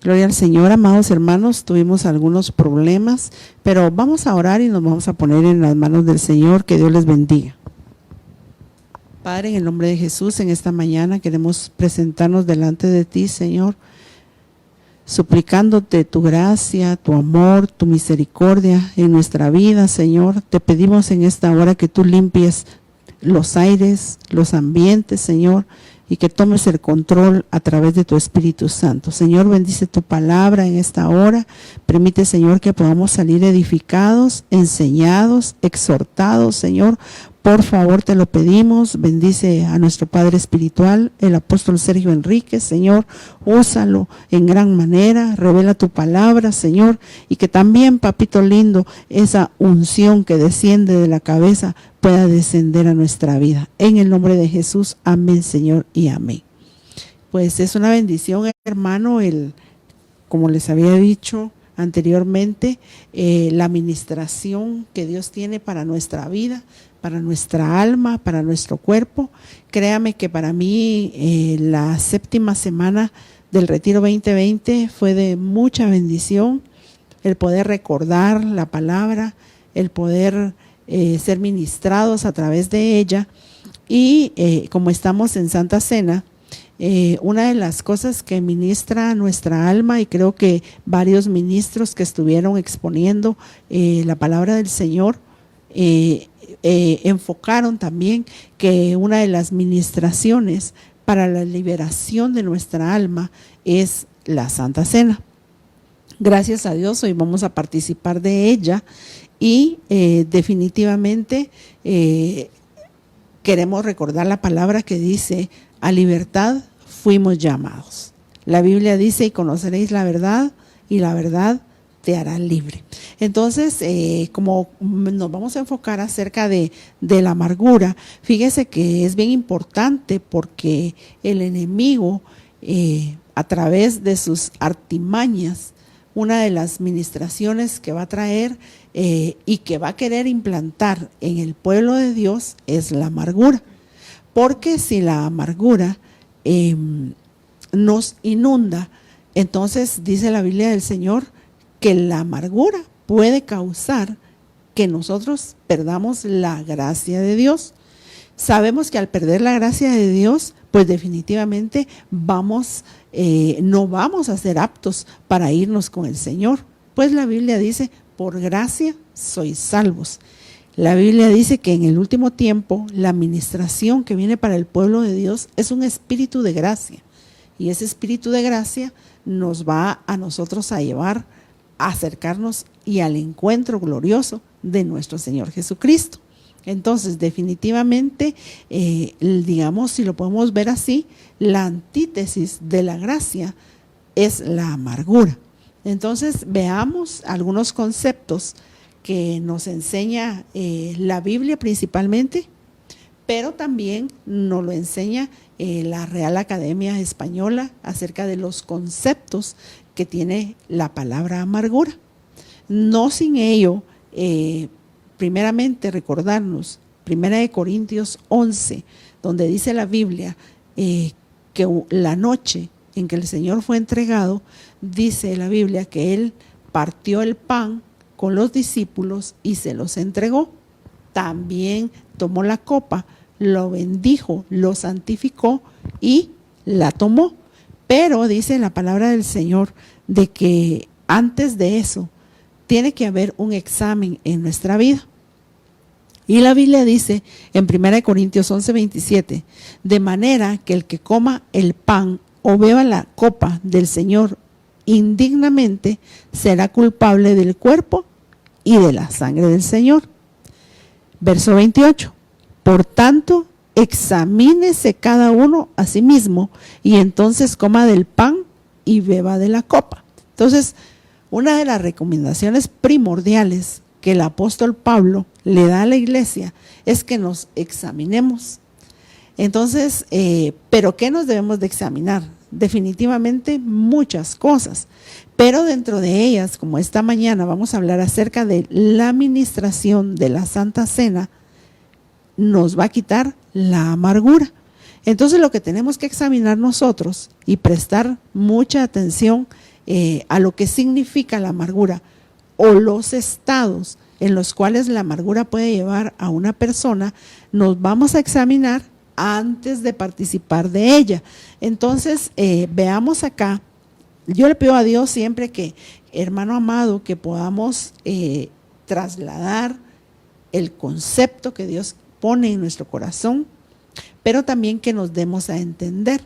Gloria al Señor, amados hermanos, tuvimos algunos problemas, pero vamos a orar y nos vamos a poner en las manos del Señor. Que Dios les bendiga. Padre, en el nombre de Jesús, en esta mañana queremos presentarnos delante de ti, Señor, suplicándote tu gracia, tu amor, tu misericordia en nuestra vida, Señor. Te pedimos en esta hora que tú limpies los aires, los ambientes, Señor, y que tomes el control a través de tu Espíritu Santo. Señor, bendice tu palabra en esta hora. Permite, Señor, que podamos salir edificados, enseñados, exhortados, Señor. Por favor, te lo pedimos. Bendice a nuestro Padre espiritual, el apóstol Sergio Enríquez, Señor. Úsalo en gran manera. Revela tu palabra, Señor. Y que también, papito lindo, esa unción que desciende de la cabeza pueda descender a nuestra vida. En el nombre de Jesús, amén, Señor, y amén. Pues es una bendición, hermano, como les había dicho anteriormente, la administración que Dios tiene para nuestra vida, para nuestra alma, para nuestro cuerpo. Créame que para mí la 7ª semana del Retiro 2020 fue de mucha bendición, el poder recordar la palabra, el poder ser ministrados a través de ella. Y como estamos en Santa Cena, una de las cosas que ministra nuestra alma, y creo que varios ministros que estuvieron exponiendo la palabra del Señor, enfocaron también que una de las ministraciones para la liberación de nuestra alma es la Santa Cena. Gracias a Dios hoy vamos a participar de ella y definitivamente queremos recordar la palabra que dice: a libertad fuimos llamados. La Biblia dice: y conoceréis la verdad, y la verdad te hará libre. Entonces, como nos vamos a enfocar acerca de la amargura, fíjese que es bien importante porque el enemigo, a través de sus artimañas, una de las ministraciones que va a traer y que va a querer implantar en el pueblo de Dios es la amargura. Porque si la amargura nos inunda, entonces dice la Biblia del Señor que la amargura puede causar que nosotros perdamos la gracia de Dios. Sabemos que al perder la gracia de Dios, pues definitivamente no vamos a ser aptos para irnos con el Señor. Pues la Biblia dice: por gracia sois salvos. La Biblia dice que en el último tiempo la administración que viene para el pueblo de Dios es un espíritu de gracia. Y ese espíritu de gracia nos va a nosotros a llevar a acercarnos y al encuentro glorioso de nuestro Señor Jesucristo. Entonces, definitivamente, digamos, si lo podemos ver así, la antítesis de la gracia es la amargura. Entonces, veamos algunos conceptos que nos enseña la Biblia principalmente, pero también nos lo enseña la Real Academia Española acerca de los conceptos que tiene la palabra amargura. No sin ello, primeramente recordarnos 1 Corintios 11, donde dice la Biblia que la noche en que el Señor fue entregado, dice la Biblia que Él partió el pan con los discípulos y se los entregó. También tomó la copa, lo bendijo, lo santificó y la tomó. Pero dice la palabra del Señor de que antes de eso tiene que haber un examen en nuestra vida. Y la Biblia dice en 1 Corintios 11:27, de manera que el que coma el pan o beba la copa del Señor indignamente será culpable del cuerpo y de la sangre del Señor. Verso 28, por tanto, examínese cada uno a sí mismo y entonces coma del pan y beba de la copa. Entonces, una de las recomendaciones primordiales que el apóstol Pablo le da a la iglesia es que nos examinemos. Entonces, ¿pero qué nos debemos de examinar? Definitivamente muchas cosas, pero dentro de ellas, como esta mañana vamos a hablar acerca de la administración de la Santa Cena, nos va a quitar la amargura. Entonces lo que tenemos que examinar nosotros y prestar mucha atención a lo que significa la amargura o los estados en los cuales la amargura puede llevar a una persona, nos vamos a examinar antes de participar de ella. Entonces, veamos acá, yo le pido a Dios siempre que, hermano amado, que podamos trasladar el concepto que Dios pone en nuestro corazón, pero también que nos demos a entender.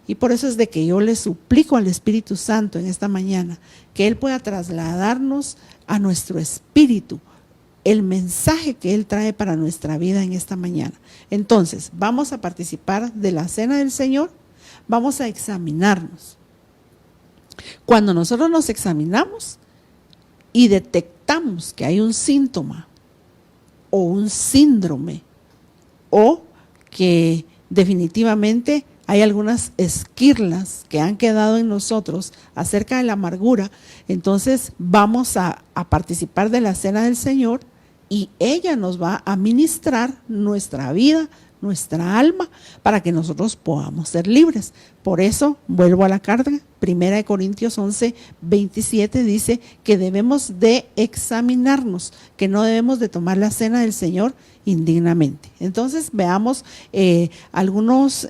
Y por eso es de que yo le suplico al Espíritu Santo en esta mañana, que Él pueda trasladarnos a nuestro espíritu el mensaje que Él trae para nuestra vida en esta mañana. Entonces, vamos a participar de la cena del Señor, vamos a examinarnos. Cuando nosotros nos examinamos y detectamos que hay un síntoma o un síndrome o que definitivamente hay algunas esquirlas que han quedado en nosotros acerca de la amargura, entonces vamos a participar de la cena del Señor y ella nos va a ministrar nuestra vida, nuestra alma, para que nosotros podamos ser libres. Por eso, vuelvo a la carta, 1 Corintios 11, 27 dice que debemos de examinarnos, que no debemos de tomar la cena del Señor indignamente. Entonces, veamos algunos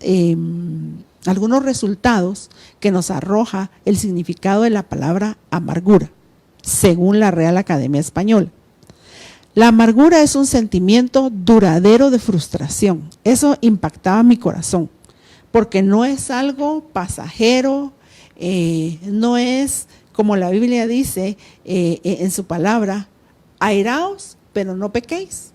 resultados que nos arroja el significado de la palabra amargura, según la Real Academia Española. La amargura es un sentimiento duradero de frustración. Eso impactaba mi corazón, porque no es algo pasajero, no es, como la Biblia dice en su palabra, airaos, pero no pequéis,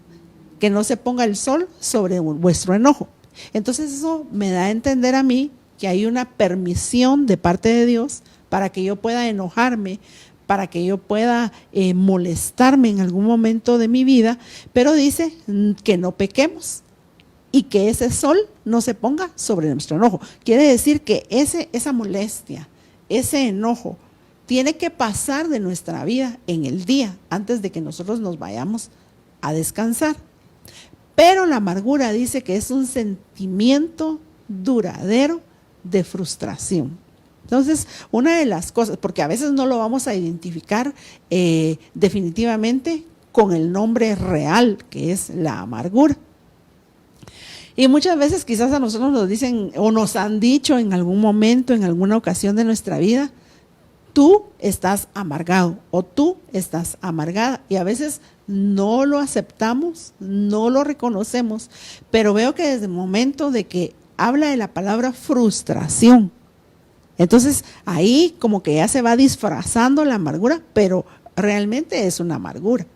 que no se ponga el sol sobre vuestro enojo. Entonces eso me da a entender a mí que hay una permisión de parte de Dios para que yo pueda enojarme, para que yo pueda molestarme en algún momento de mi vida, pero dice que no pequemos y que ese sol no se ponga sobre nuestro enojo. Quiere decir que esa molestia, ese enojo, tiene que pasar de nuestra vida en el día antes de que nosotros nos vayamos a descansar. Pero la amargura dice que es un sentimiento duradero de frustración. Entonces, una de las cosas, porque a veces no lo vamos a identificar definitivamente con el nombre real, que es la amargura. Y muchas veces quizás a nosotros nos dicen o nos han dicho en algún momento, en alguna ocasión de nuestra vida, tú estás amargado o tú estás amargada. Y a veces no lo aceptamos, no lo reconocemos, pero veo que desde el momento de que habla de la palabra frustración, entonces ahí como que ya se va disfrazando la amargura, pero realmente es una amargura.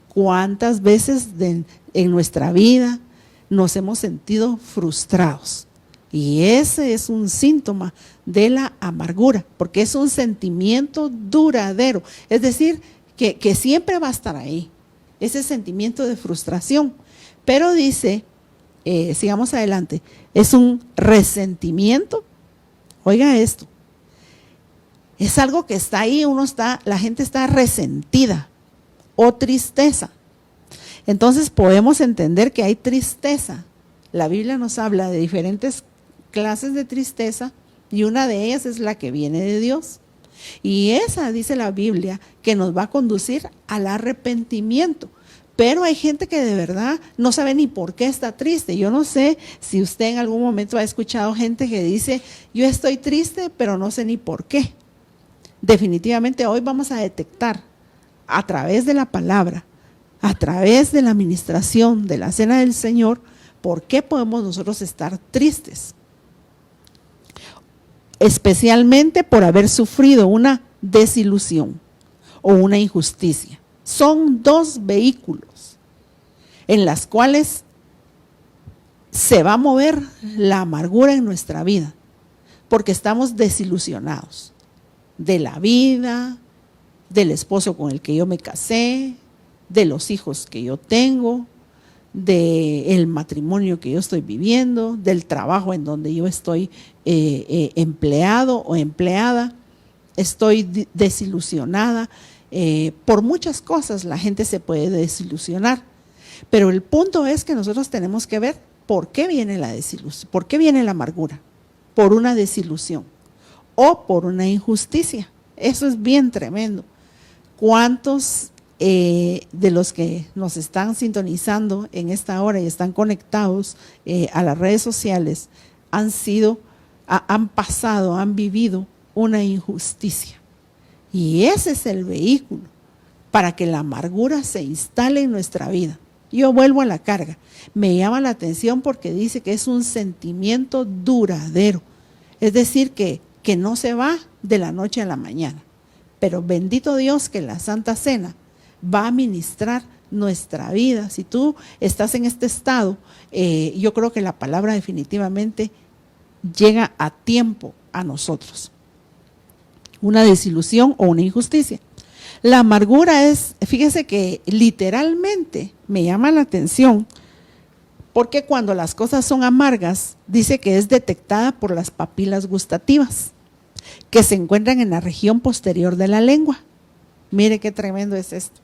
¿Cuántas veces en nuestra vida nos hemos sentido frustrados? Y ese es un síntoma de la amargura, porque es un sentimiento duradero, es decir, que siempre va a estar ahí, ese sentimiento de frustración. Pero dice, sigamos adelante, es un resentimiento. Oiga esto, es algo que está ahí, la gente está resentida o tristeza. Entonces podemos entender que hay tristeza. La Biblia nos habla de diferentes clases de tristeza y una de ellas es la que viene de Dios. Y esa, dice la Biblia, que nos va a conducir al arrepentimiento. Pero hay gente que de verdad no sabe ni por qué está triste. Yo no sé si usted en algún momento ha escuchado gente que dice, yo estoy triste, pero no sé ni por qué. Definitivamente hoy vamos a detectar a través de la palabra, a través de la administración de la cena del Señor, por qué podemos nosotros estar tristes. Especialmente por haber sufrido una desilusión o una injusticia. Son dos vehículos en los cuales se va a mover la amargura en nuestra vida, porque estamos desilusionados de la vida, del esposo con el que yo me casé, de los hijos que yo tengo, del matrimonio que yo estoy viviendo, del trabajo en donde yo estoy empleado o empleada. Estoy desilusionada. Por muchas cosas la gente se puede desilusionar, pero el punto es que nosotros tenemos que ver por qué viene la desilusión, por qué viene la amargura, por una desilusión o por una injusticia. Eso es bien tremendo. ¿Cuántos de los que nos están sintonizando en esta hora y están conectados a las redes sociales han pasado, han vivido una injusticia? Y ese es el vehículo para que la amargura se instale en nuestra vida. Yo vuelvo a la carga. Me llama la atención porque dice que es un sentimiento duradero. Es decir, que no se va de la noche a la mañana. Pero bendito Dios que la Santa Cena va a ministrar nuestra vida. Si tú estás en este estado, yo creo que la palabra definitivamente llega a tiempo a nosotros. Una desilusión o una injusticia. La amargura es, fíjese que literalmente me llama la atención, porque cuando las cosas son amargas, dice que es detectada por las papilas gustativas, que se encuentran en la región posterior de la lengua. Mire qué tremendo es esto.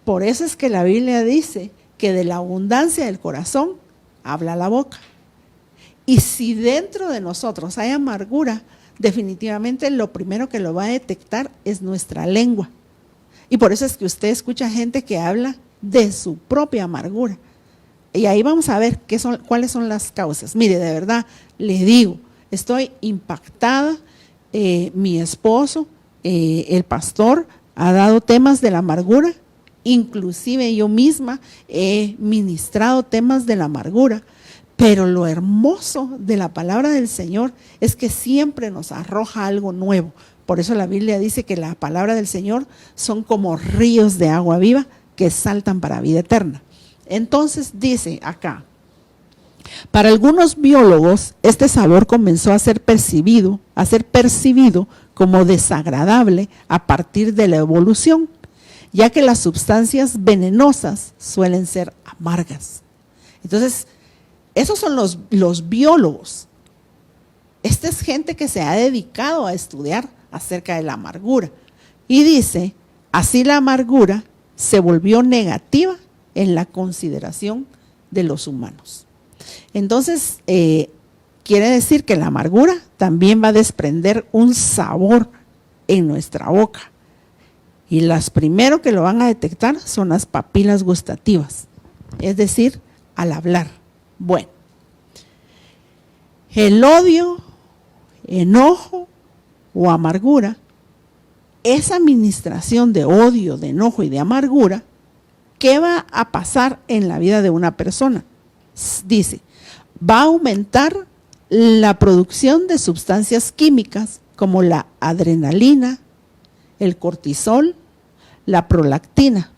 Por eso es que la Biblia dice que de la abundancia del corazón habla la boca. Y si dentro de nosotros hay amargura, definitivamente lo primero que lo va a detectar es nuestra lengua. Y por eso es que usted escucha gente que habla de su propia amargura. Y ahí vamos a ver cuáles son las causas. Mire, de verdad, le digo, estoy impactada. Mi esposo, el pastor, ha dado temas de la amargura. Inclusive yo misma he ministrado temas de la amargura. Pero lo hermoso de la palabra del Señor es que siempre nos arroja algo nuevo. Por eso la Biblia dice que la palabra del Señor son como ríos de agua viva que saltan para vida eterna. Entonces dice acá, para algunos biólogos este sabor comenzó a ser percibido como desagradable a partir de la evolución, ya que las sustancias venenosas suelen ser amargas. Entonces, esos son los biólogos. Esta es gente que se ha dedicado a estudiar acerca de la amargura. Y dice, así la amargura se volvió negativa en la consideración de los humanos. Entonces, quiere decir que la amargura también va a desprender un sabor en nuestra boca. Y las primero que lo van a detectar son las papilas gustativas, es decir, al hablar. Bueno, el odio, enojo o amargura, esa administración de odio, de enojo y de amargura, ¿qué va a pasar en la vida de una persona? Dice, va a aumentar la producción de sustancias químicas como la adrenalina, el cortisol, la prolactina.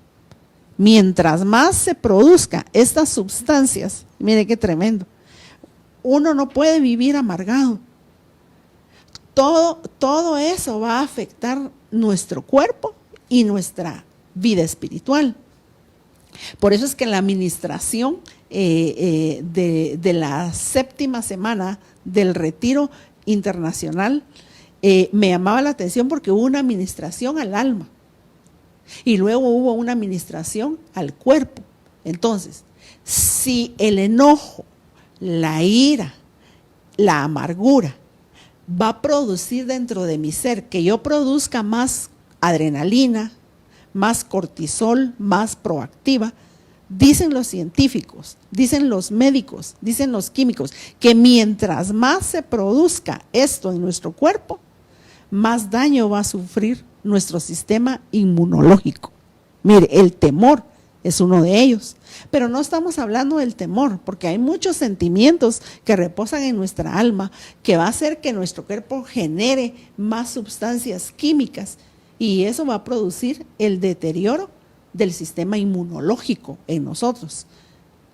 Mientras más se produzca estas sustancias, mire qué tremendo, uno no puede vivir amargado. Todo eso va a afectar nuestro cuerpo y nuestra vida espiritual. Por eso es que en la administración de la 7ª semana del retiro internacional me llamaba la atención porque hubo una administración al alma y luego hubo una administración al cuerpo. Entonces, si el enojo, la ira, la amargura va a producir dentro de mi ser que yo produzca más adrenalina, más cortisol, más proactiva, dicen los científicos, dicen los médicos, dicen los químicos, que mientras más se produzca esto en nuestro cuerpo, más daño va a sufrir nuestro sistema inmunológico. Mire, el temor es uno de ellos, pero no estamos hablando del temor, porque hay muchos sentimientos que reposan en nuestra alma, que va a hacer que nuestro cuerpo genere más sustancias químicas, y eso va a producir el deterioro del sistema inmunológico en nosotros.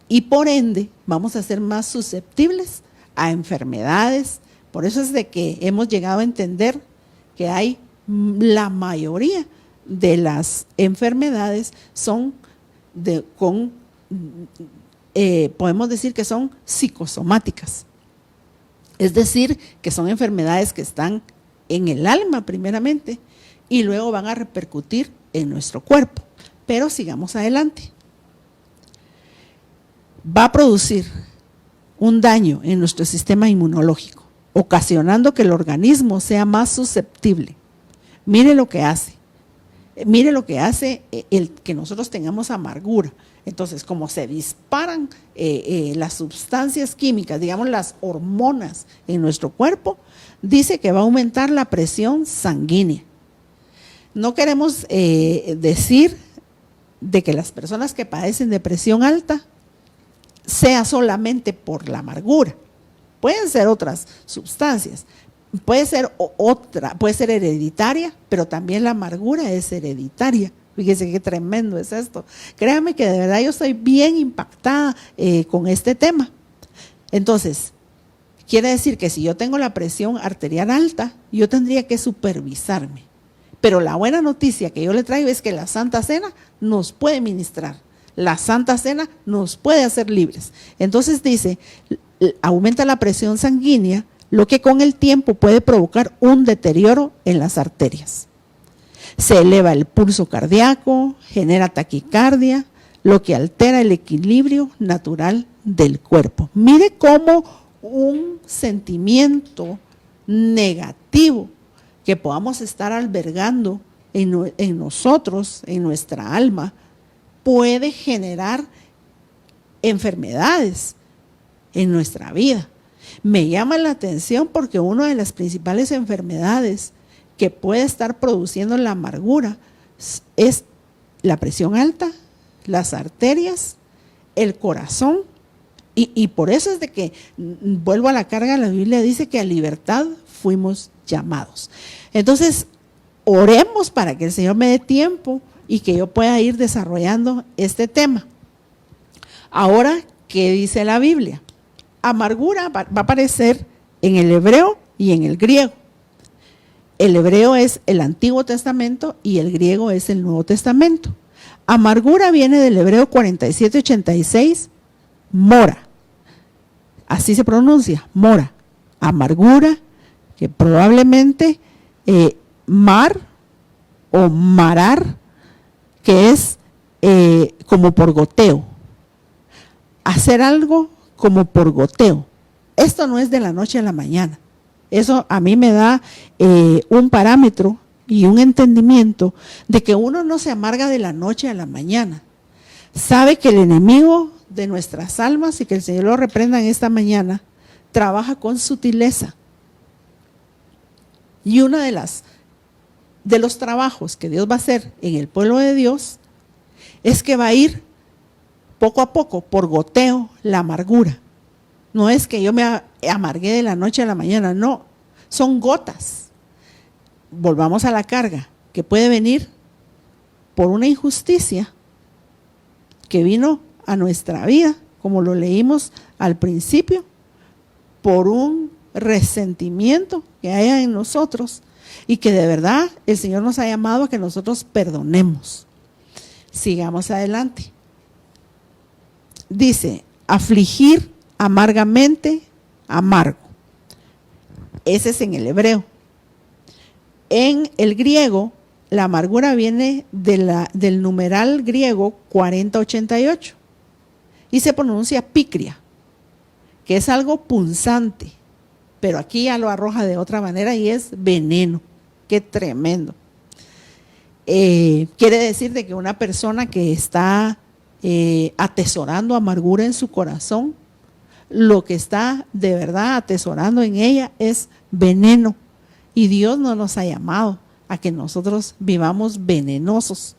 Y por ende, vamos a ser más susceptibles a enfermedades. Por eso es de que hemos llegado a entender que hay la mayoría de las enfermedades son podemos decir que son psicosomáticas. Es decir, que son enfermedades que están en el alma primeramente y luego van a repercutir en nuestro cuerpo. Pero sigamos adelante. Va a producir un daño en nuestro sistema inmunológico, ocasionando que el organismo sea más susceptible. Mire lo que hace. Mire lo que hace el que nosotros tengamos amargura. Entonces, como se disparan las sustancias químicas, digamos las hormonas en nuestro cuerpo, dice que va a aumentar la presión sanguínea. No queremos decir de que las personas que padecen de presión alta sea solamente por la amargura. Pueden ser otras sustancias. Puede ser hereditaria, pero también la amargura es hereditaria. Fíjese qué tremendo es esto. Créame que de verdad yo estoy bien impactada con este tema. Entonces, quiere decir que si yo tengo la presión arterial alta, yo tendría que supervisarme. Pero la buena noticia que yo le traigo es que la Santa Cena nos puede ministrar. La Santa Cena nos puede hacer libres. Entonces dice, aumenta la presión sanguínea, lo que con el tiempo puede provocar un deterioro en las arterias. Se eleva el pulso cardíaco, genera taquicardia, lo que altera el equilibrio natural del cuerpo. Mire cómo un sentimiento negativo que podamos estar albergando en nosotros, en nuestra alma, puede generar enfermedades en nuestra vida. Me llama la atención porque una de las principales enfermedades que puede estar produciendo la amargura es la presión alta, las arterias, el corazón, y por eso es de que, vuelvo a la carga, la Biblia dice que a libertad fuimos llamados. Entonces, oremos para que el Señor me dé tiempo y que yo pueda ir desarrollando este tema. Ahora, ¿qué dice la Biblia? Amargura va a aparecer en el hebreo y en el griego. El hebreo es el Antiguo Testamento y el griego es el Nuevo Testamento. Amargura viene del hebreo 4786, mora. Así se pronuncia, mora. Amargura, que probablemente mar o marar, que es como por goteo. Hacer algo como por goteo. Esto no es de la noche a la mañana. Eso a mí me da un parámetro y un entendimiento de que uno no se amarga de la noche a la mañana. Sabe que el enemigo de nuestras almas, y que el Señor lo reprenda en esta mañana, trabaja con sutileza. Y uno de los trabajos que Dios va a hacer en el pueblo de Dios es que va a ir poco a poco, por goteo, la amargura. No es que yo me amargué de la noche a la mañana, no, son gotas. Volvamos a la carga, que puede venir por una injusticia que vino a nuestra vida, como lo leímos al principio, por un resentimiento que haya en nosotros y que de verdad el Señor nos ha llamado a que nosotros perdonemos. Sigamos adelante. Dice, afligir amargamente, amargo. Ese es en el hebreo. En el griego, la amargura viene del numeral griego 4088 y se pronuncia picria, que es algo punzante, pero aquí ya lo arroja de otra manera y es veneno. ¡Qué tremendo! Quiere decir de que una persona que está atesorando amargura en su corazón, lo que está de verdad atesorando en ella es veneno, y Dios no nos ha llamado a que nosotros vivamos venenosos.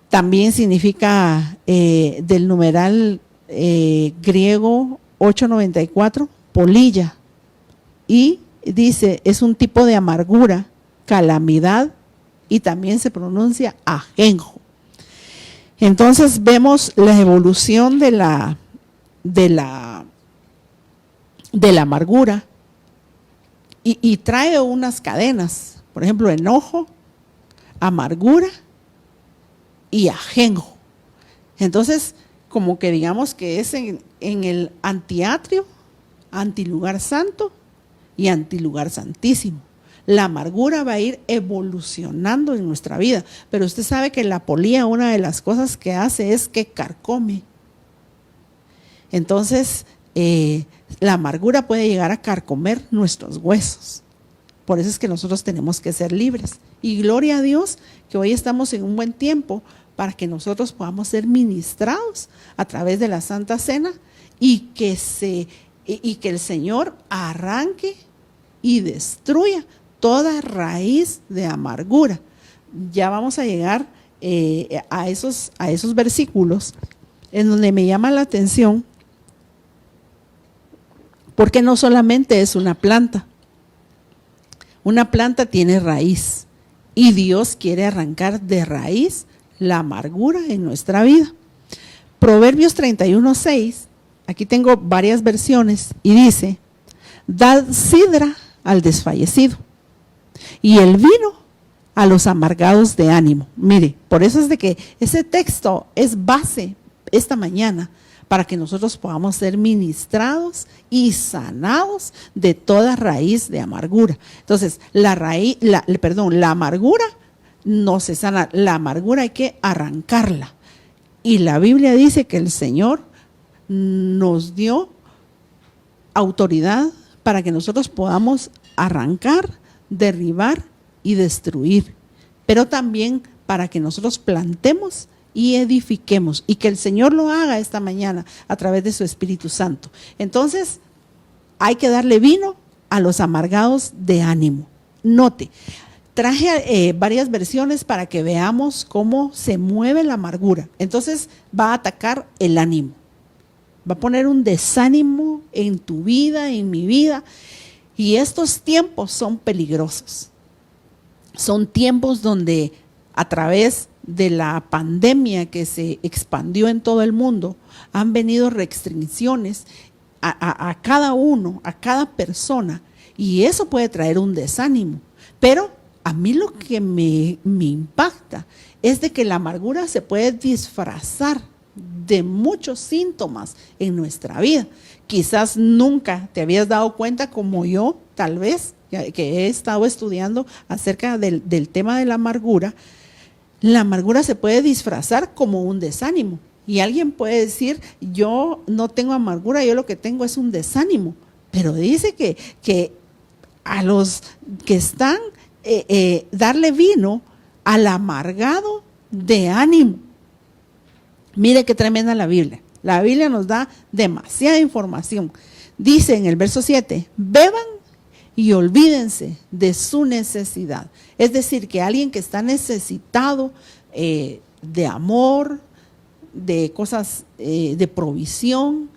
También significa del numeral griego 894, polilla, y dice, es un tipo de amargura, calamidad, y también se pronuncia ajenjo. Entonces vemos la evolución de la amargura y trae unas cadenas, por ejemplo, enojo, amargura y ajenjo. Entonces, como que digamos que es en el antiatrio, antilugar santo y antilugar santísimo. La amargura va a ir evolucionando en nuestra vida, pero usted sabe que la polía, una de las cosas que hace es que carcome. Entonces, la amargura puede llegar a carcomer nuestros huesos. Por eso es que nosotros tenemos que ser libres. Y gloria a Dios que hoy estamos en un buen tiempo para que nosotros podamos ser ministrados a través de la Santa Cena y que el Señor arranque y destruya toda raíz de amargura. Ya vamos a llegar a esos versículos en donde me llama la atención, porque no solamente es una planta tiene raíz y Dios quiere arrancar de raíz la amargura en nuestra vida. Proverbios 31:6, aquí tengo varias versiones y dice: dad sidra al desfallecido y el vino a los amargados de ánimo. Mire, por eso es de que ese texto es base esta mañana para que nosotros podamos ser ministrados y sanados de toda raíz de amargura. Entonces, la amargura no se sana, la amargura hay que arrancarla. Y la Biblia dice que el Señor nos dio autoridad para que nosotros podamos arrancar, derribar y destruir, pero también para que nosotros plantemos y edifiquemos, y que el Señor lo haga esta mañana a través de su Espíritu Santo. Entonces, hay que darle vino a los amargados de ánimo. Note, traje varias versiones para que veamos cómo se mueve la amargura. Entonces, va a atacar el ánimo, va a poner un desánimo en tu vida, en mi vida, y estos tiempos son peligrosos. Son tiempos donde a través de la pandemia que se expandió en todo el mundo, han venido restricciones a cada uno, a cada persona, y eso puede traer un desánimo. Pero a mí lo que me impacta es de que la amargura se puede disfrazar de muchos síntomas en nuestra vida. Quizás nunca te habías dado cuenta, como yo, tal vez, que he estado estudiando acerca del tema de la amargura. La amargura se puede disfrazar como un desánimo. Y alguien puede decir: yo no tengo amargura, yo lo que tengo es un desánimo. Pero dice que a los que están, darle vino al amargado de ánimo. Mire qué tremenda la Biblia. La Biblia nos da demasiada información. Dice en el verso 7, beban y olvídense de su necesidad. Es decir, que alguien que está necesitado de amor, de cosas, de provisión,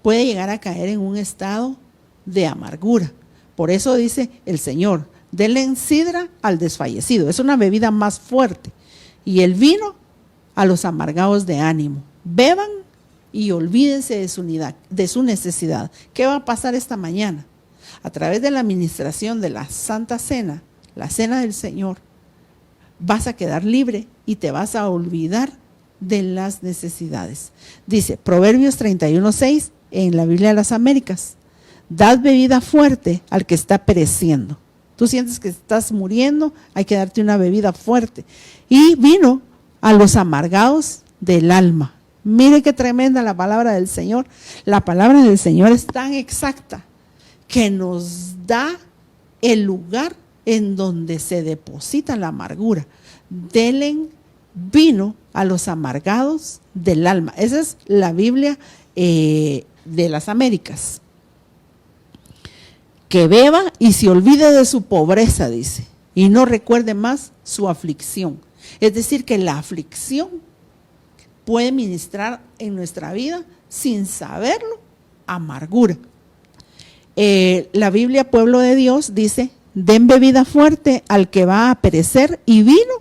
puede llegar a caer en un estado de amargura. Por eso dice el Señor: denle sidra al desfallecido. Es una bebida más fuerte. Y el vino a los amargados de ánimo. Beban y olvídense de su necesidad. ¿Qué va a pasar esta mañana? A través de la administración de la Santa Cena, la Cena del Señor, vas a quedar libre y te vas a olvidar de las necesidades. Dice Proverbios 31:6 en la Biblia de las Américas: dad bebida fuerte al que está pereciendo. Tú sientes que estás muriendo, hay que darte una bebida fuerte. Y vino a los amargados del alma. Mire qué tremenda la palabra del Señor. La palabra del Señor es tan exacta que nos da el lugar en donde se deposita la amargura. Denle vino a los amargados del alma. Esa es la Biblia de las Américas. Que beba y se olvide de su pobreza, dice, y no recuerde más su aflicción. Es decir, que la aflicción puede ministrar en nuestra vida sin saberlo, amargura. La Biblia, Pueblo de Dios, dice: den bebida fuerte al que va a perecer y vino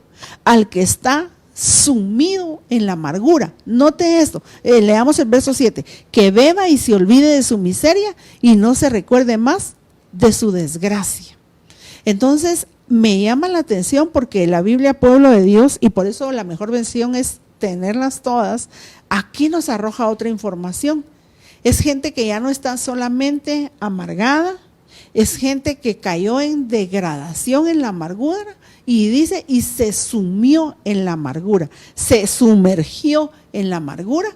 al que está sumido en la amargura. Note esto, leamos el verso 7, que beba y se olvide de su miseria y no se recuerde más de su desgracia. Entonces me llama la atención porque la Biblia, Pueblo de Dios, y por eso la mejor versión es tenerlas todas, aquí nos arroja otra información. Es gente que ya no está solamente amargada, es gente que cayó en degradación en la amargura, y dice, y se sumió en la amargura, se sumergió en la amargura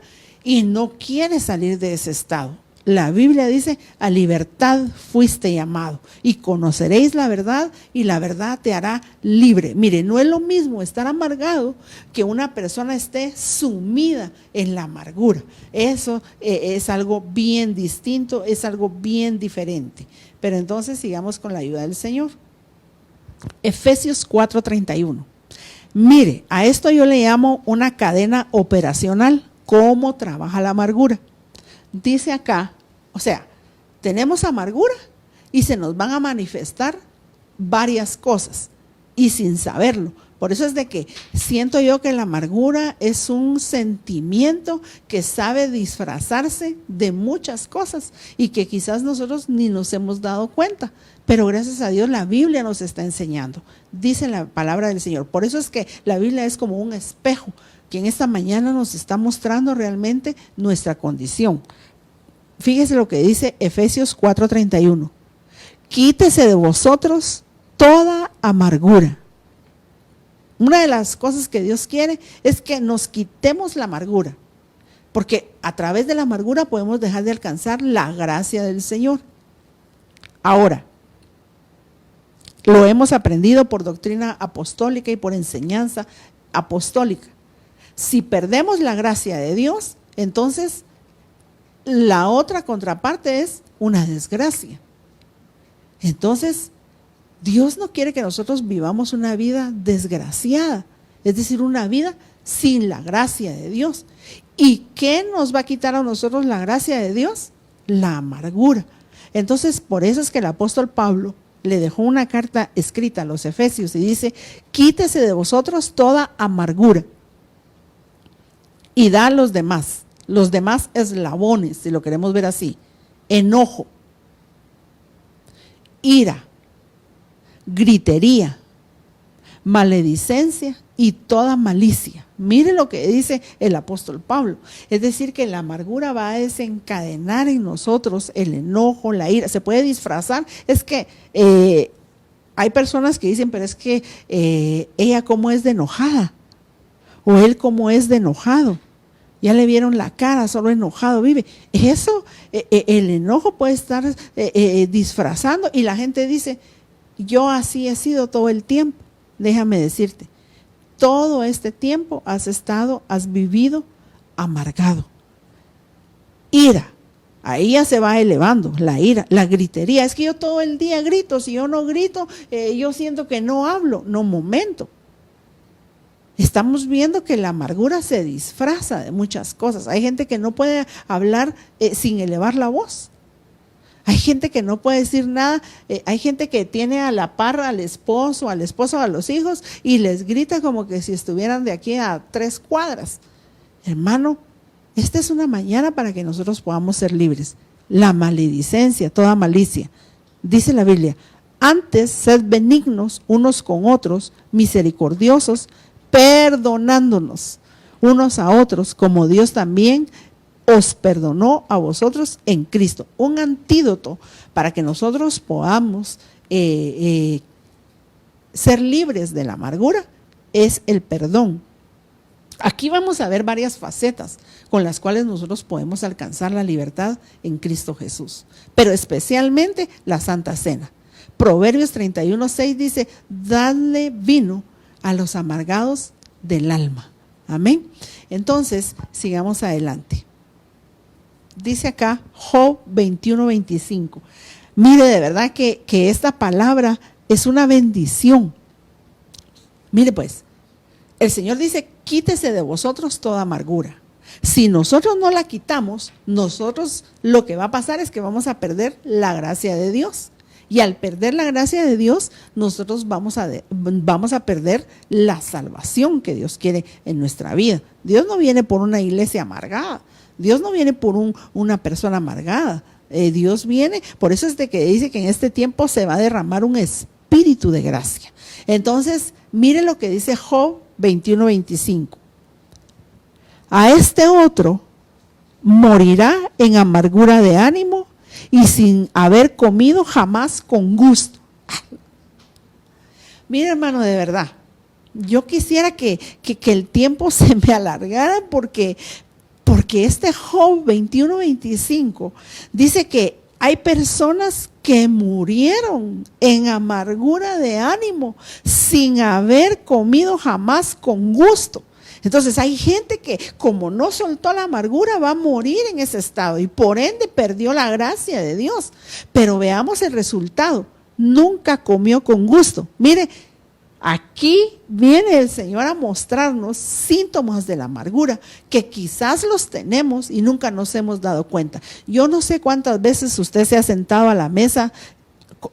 y no quiere salir de ese estado. La Biblia dice, a libertad fuiste llamado y conoceréis la verdad y la verdad te hará libre. Mire, no es lo mismo estar amargado que una persona esté sumida en la amargura. Eso es algo bien distinto, es algo bien diferente. Pero entonces sigamos con la ayuda del Señor. Efesios 4:31. Mire, a esto yo le llamo una cadena operacional. ¿Cómo trabaja la amargura? Dice acá, o sea, tenemos amargura y se nos van a manifestar varias cosas y sin saberlo. Por eso es de que siento yo que la amargura es un sentimiento que sabe disfrazarse de muchas cosas y que quizás nosotros ni nos hemos dado cuenta. Pero gracias a Dios la Biblia nos está enseñando, dice la palabra del Señor. Por eso es que la Biblia es como un espejo que en esta mañana nos está mostrando realmente nuestra condición. Fíjese lo que dice Efesios 4:31. Quítese de vosotros toda amargura. Una de las cosas que Dios quiere es que nos quitemos la amargura, porque a través de la amargura podemos dejar de alcanzar la gracia del Señor. Ahora, lo hemos aprendido por doctrina apostólica y por enseñanza apostólica. Si perdemos la gracia de Dios, entonces la otra contraparte es una desgracia. Entonces, Dios no quiere que nosotros vivamos una vida desgraciada, es decir, una vida sin la gracia de Dios. ¿Y qué nos va a quitar a nosotros la gracia de Dios? La amargura. Entonces, por eso es que el apóstol Pablo le dejó una carta escrita a los Efesios y dice, quítese de vosotros toda amargura y da a los demás eslabones, si lo queremos ver así, enojo, ira, gritería, maledicencia y toda malicia. Mire lo que dice el apóstol Pablo. Es decir, que la amargura va a desencadenar en nosotros el enojo, la ira. Se puede disfrazar. Es que hay personas que dicen, pero es que ella cómo es de enojada o él cómo es de enojado. Ya le vieron la cara, solo enojado vive. Eso, el enojo puede estar disfrazando y la gente dice, yo así he sido todo el tiempo. Déjame decirte, todo este tiempo has vivido amargado. Ira, ahí ya se va elevando la ira, la gritería. Es que yo todo el día grito, si yo no grito, yo siento que no hablo. No, momento. Estamos viendo que la amargura se disfraza de muchas cosas. Hay gente que no puede hablar sin elevar la voz. Hay gente que no puede decir nada, hay gente que tiene a la par al esposo, a los hijos y les grita como que si estuvieran de aquí a 3 cuadras. Hermano, esta es una mañana para que nosotros podamos ser libres. La maledicencia, toda malicia. Dice la Biblia, antes sed benignos unos con otros, misericordiosos, perdonándonos unos a otros, como Dios también os perdonó a vosotros en Cristo. Un antídoto para que nosotros podamos ser libres de la amargura es el perdón. Aquí vamos a ver varias facetas con las cuales nosotros podemos alcanzar la libertad en Cristo Jesús, pero especialmente la Santa Cena. Proverbios 31:6 dice, dadle vino a los amargados del alma. Amén. Entonces, sigamos adelante. Dice acá Job 21:25. Mire, de verdad que esta palabra es una bendición. Mire pues, el Señor dice, quítese de vosotros toda amargura. Si nosotros no la quitamos, nosotros lo que va a pasar es que vamos a perder la gracia de Dios. Y al perder la gracia de Dios, nosotros vamos a perder la salvación que Dios quiere en nuestra vida. Dios no viene por una iglesia amargada. Dios no viene por una persona amargada. Dios viene, por eso es de que dice que en este tiempo se va a derramar un espíritu de gracia. Entonces, mire lo que dice Job 21:25. A este otro morirá en amargura de ánimo y sin haber comido jamás con gusto. Mire, hermano, de verdad, yo quisiera que el tiempo se me alargara porque Porque este Job 21:25 dice que hay personas que murieron en amargura de ánimo sin haber comido jamás con gusto. Entonces hay gente que como no soltó la amargura va a morir en ese estado y por ende perdió la gracia de Dios. Pero veamos el resultado. Nunca comió con gusto. Mire, aquí viene el Señor a mostrarnos síntomas de la amargura que quizás los tenemos y nunca nos hemos dado cuenta. Yo no sé cuántas veces usted se ha sentado a la mesa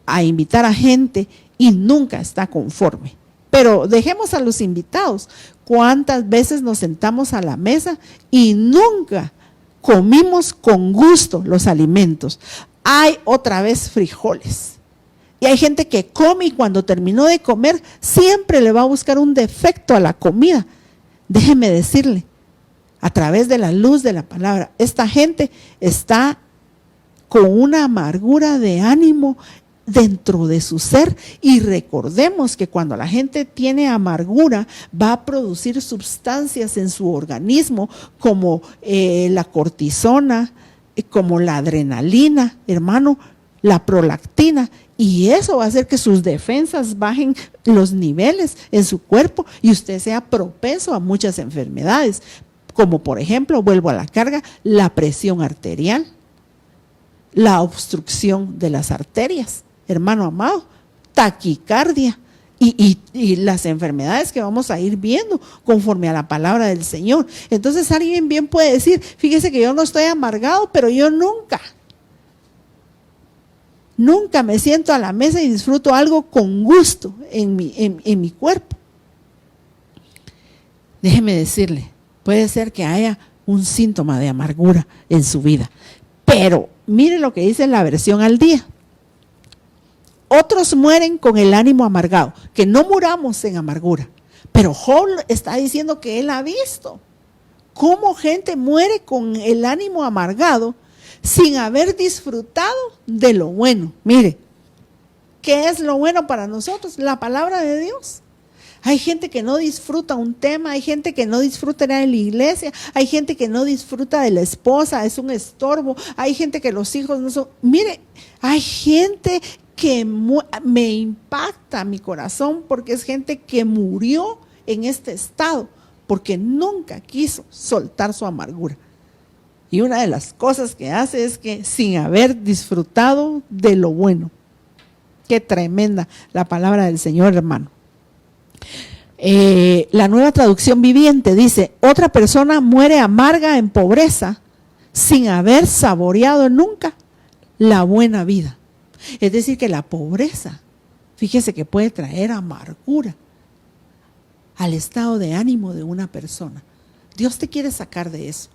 a invitar a gente y nunca está conforme. Pero dejemos a los invitados. ¿Cuántas veces nos sentamos a la mesa y nunca comimos con gusto los alimentos? Hay otra vez frijoles. Y hay gente que come y cuando terminó de comer siempre le va a buscar un defecto a la comida. Déjeme decirle, a través de la luz de la palabra, esta gente está con una amargura de ánimo dentro de su ser, y recordemos que cuando la gente tiene amargura va a producir sustancias en su organismo como la cortisona, como la adrenalina, hermano, la prolactina, y eso va a hacer que sus defensas bajen los niveles en su cuerpo y usted sea propenso a muchas enfermedades, como por ejemplo, vuelvo a la carga, la presión arterial, la obstrucción de las arterias, hermano amado, taquicardia y las enfermedades que vamos a ir viendo conforme a la palabra del Señor. Entonces alguien bien puede decir, fíjese que yo no estoy amargado, pero yo nunca me siento a la mesa y disfruto algo con gusto en mi cuerpo. Déjeme decirle, puede ser que haya un síntoma de amargura en su vida, pero mire lo que dice la versión al día. Otros mueren con el ánimo amargado, que no muramos en amargura, pero Job está diciendo que él ha visto cómo gente muere con el ánimo amargado sin haber disfrutado de lo bueno. Mire, ¿qué es lo bueno para nosotros? La palabra de Dios. Hay gente que no disfruta un tema, hay gente que no disfruta de la iglesia, hay gente que no disfruta de la esposa, es un estorbo, hay gente que los hijos no son. Mire, hay gente que me impacta mi corazón porque es gente que murió en este estado porque nunca quiso soltar su amargura. Y una de las cosas que hace es que sin haber disfrutado de lo bueno. Qué tremenda la palabra del Señor, hermano. La Nueva Traducción Viviente dice, otra persona muere amarga en pobreza sin haber saboreado nunca la buena vida. Es decir, que la pobreza, fíjese que puede traer amargura al estado de ánimo de una persona. Dios te quiere sacar de eso.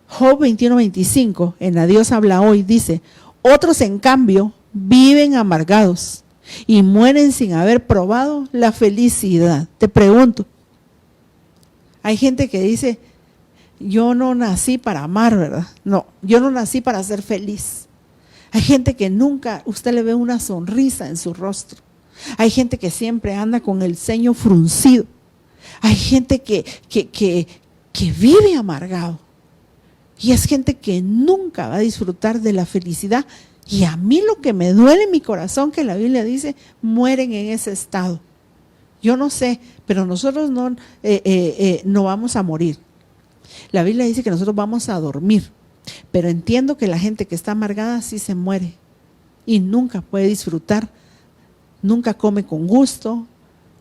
Job 21:25, en la Dios habla hoy, dice, otros en cambio viven amargados y mueren sin haber probado la felicidad. Te pregunto, hay gente que dice, yo no nací para amar, ¿verdad? No, yo no nací para ser feliz. Hay gente que nunca, usted le ve una sonrisa en su rostro. Hay gente que siempre anda con el ceño fruncido. Hay gente que vive amargado. Y es gente que nunca va a disfrutar de la felicidad. Y a mí lo que me duele en mi corazón, que la Biblia dice, mueren en ese estado. Yo no sé, pero nosotros no vamos a morir. La Biblia dice que nosotros vamos a dormir. Pero entiendo que la gente que está amargada sí se muere y nunca puede disfrutar, nunca come con gusto,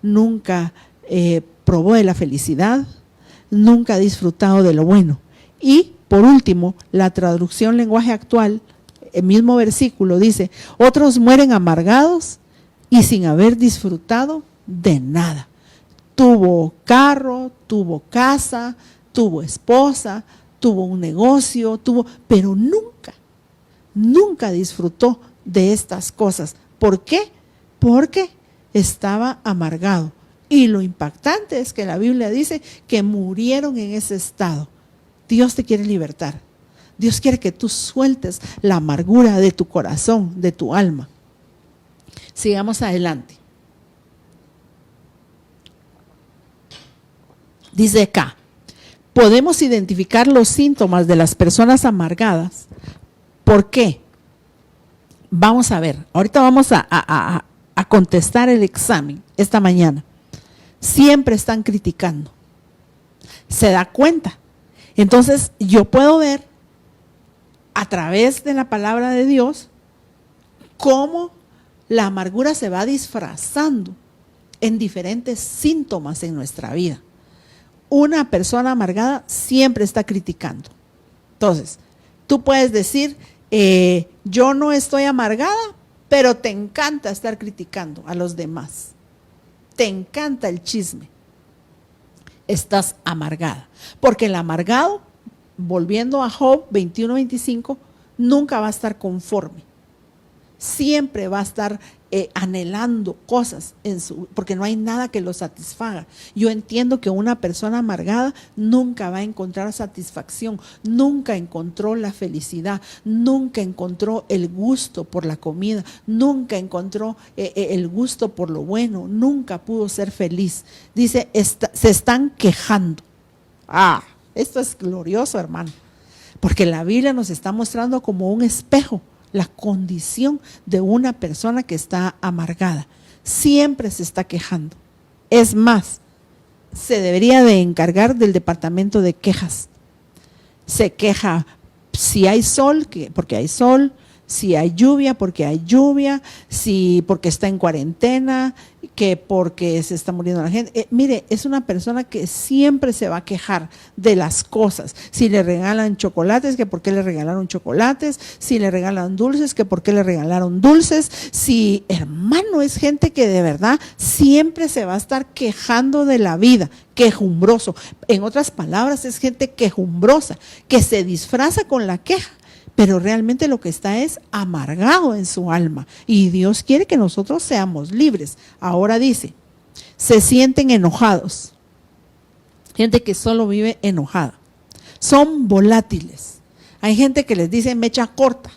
nunca probó de la felicidad, nunca ha disfrutado de lo bueno. Y por último, la traducción lenguaje actual, el mismo versículo dice, otros mueren amargados y sin haber disfrutado de nada. Tuvo carro, tuvo casa, tuvo esposa, tuvo un negocio, pero nunca disfrutó de estas cosas. ¿Por qué? Porque estaba amargado. Y lo impactante es que la Biblia dice que murieron en ese estado. Dios te quiere libertar. Dios quiere que tú sueltes la amargura de tu corazón, de tu alma. Sigamos adelante. Dice acá, podemos identificar los síntomas de las personas amargadas. ¿Por qué? Vamos a ver, ahorita vamos a contestar el examen esta mañana. Siempre están criticando. ¿Se da cuenta? Entonces yo puedo ver a través de la palabra de Dios cómo la amargura se va disfrazando en diferentes síntomas en nuestra vida. Una persona amargada siempre está criticando. Entonces, tú puedes decir, yo no estoy amargada, pero te encanta estar criticando a los demás. Te encanta el chisme. Estás amargada. Porque el amargado, volviendo a Job 21:25, nunca va a estar conforme. Siempre va a estar anhelando cosas porque no hay nada que lo satisfaga. Yo entiendo que una persona amargada nunca va a encontrar satisfacción, nunca encontró la felicidad, nunca encontró el gusto por la comida, nunca encontró el gusto por lo bueno, nunca pudo ser feliz. Dice, se están quejando. Esto es glorioso, hermano, porque la Biblia nos está mostrando como un espejo la condición de una persona que está amargada. Siempre se está quejando. Es más, se debería de encargar del departamento de quejas. Se queja si hay sol, porque hay sol, si hay lluvia, porque hay lluvia, si porque está en cuarentena, que porque se está muriendo la gente. Mire, es una persona que siempre se va a quejar de las cosas. Si le regalan chocolates, que por qué le regalaron chocolates. Si le regalan dulces, que por qué le regalaron dulces. Si, hermano, es gente que de verdad siempre se va a estar quejando de la vida, quejumbroso. En otras palabras, es gente quejumbrosa, que se disfraza con la queja, pero realmente lo que está es amargado en su alma. Y Dios quiere que nosotros seamos libres. Ahora dice, se sienten enojados. Gente que solo vive enojada. Son volátiles. Hay gente que les dice mecha corta.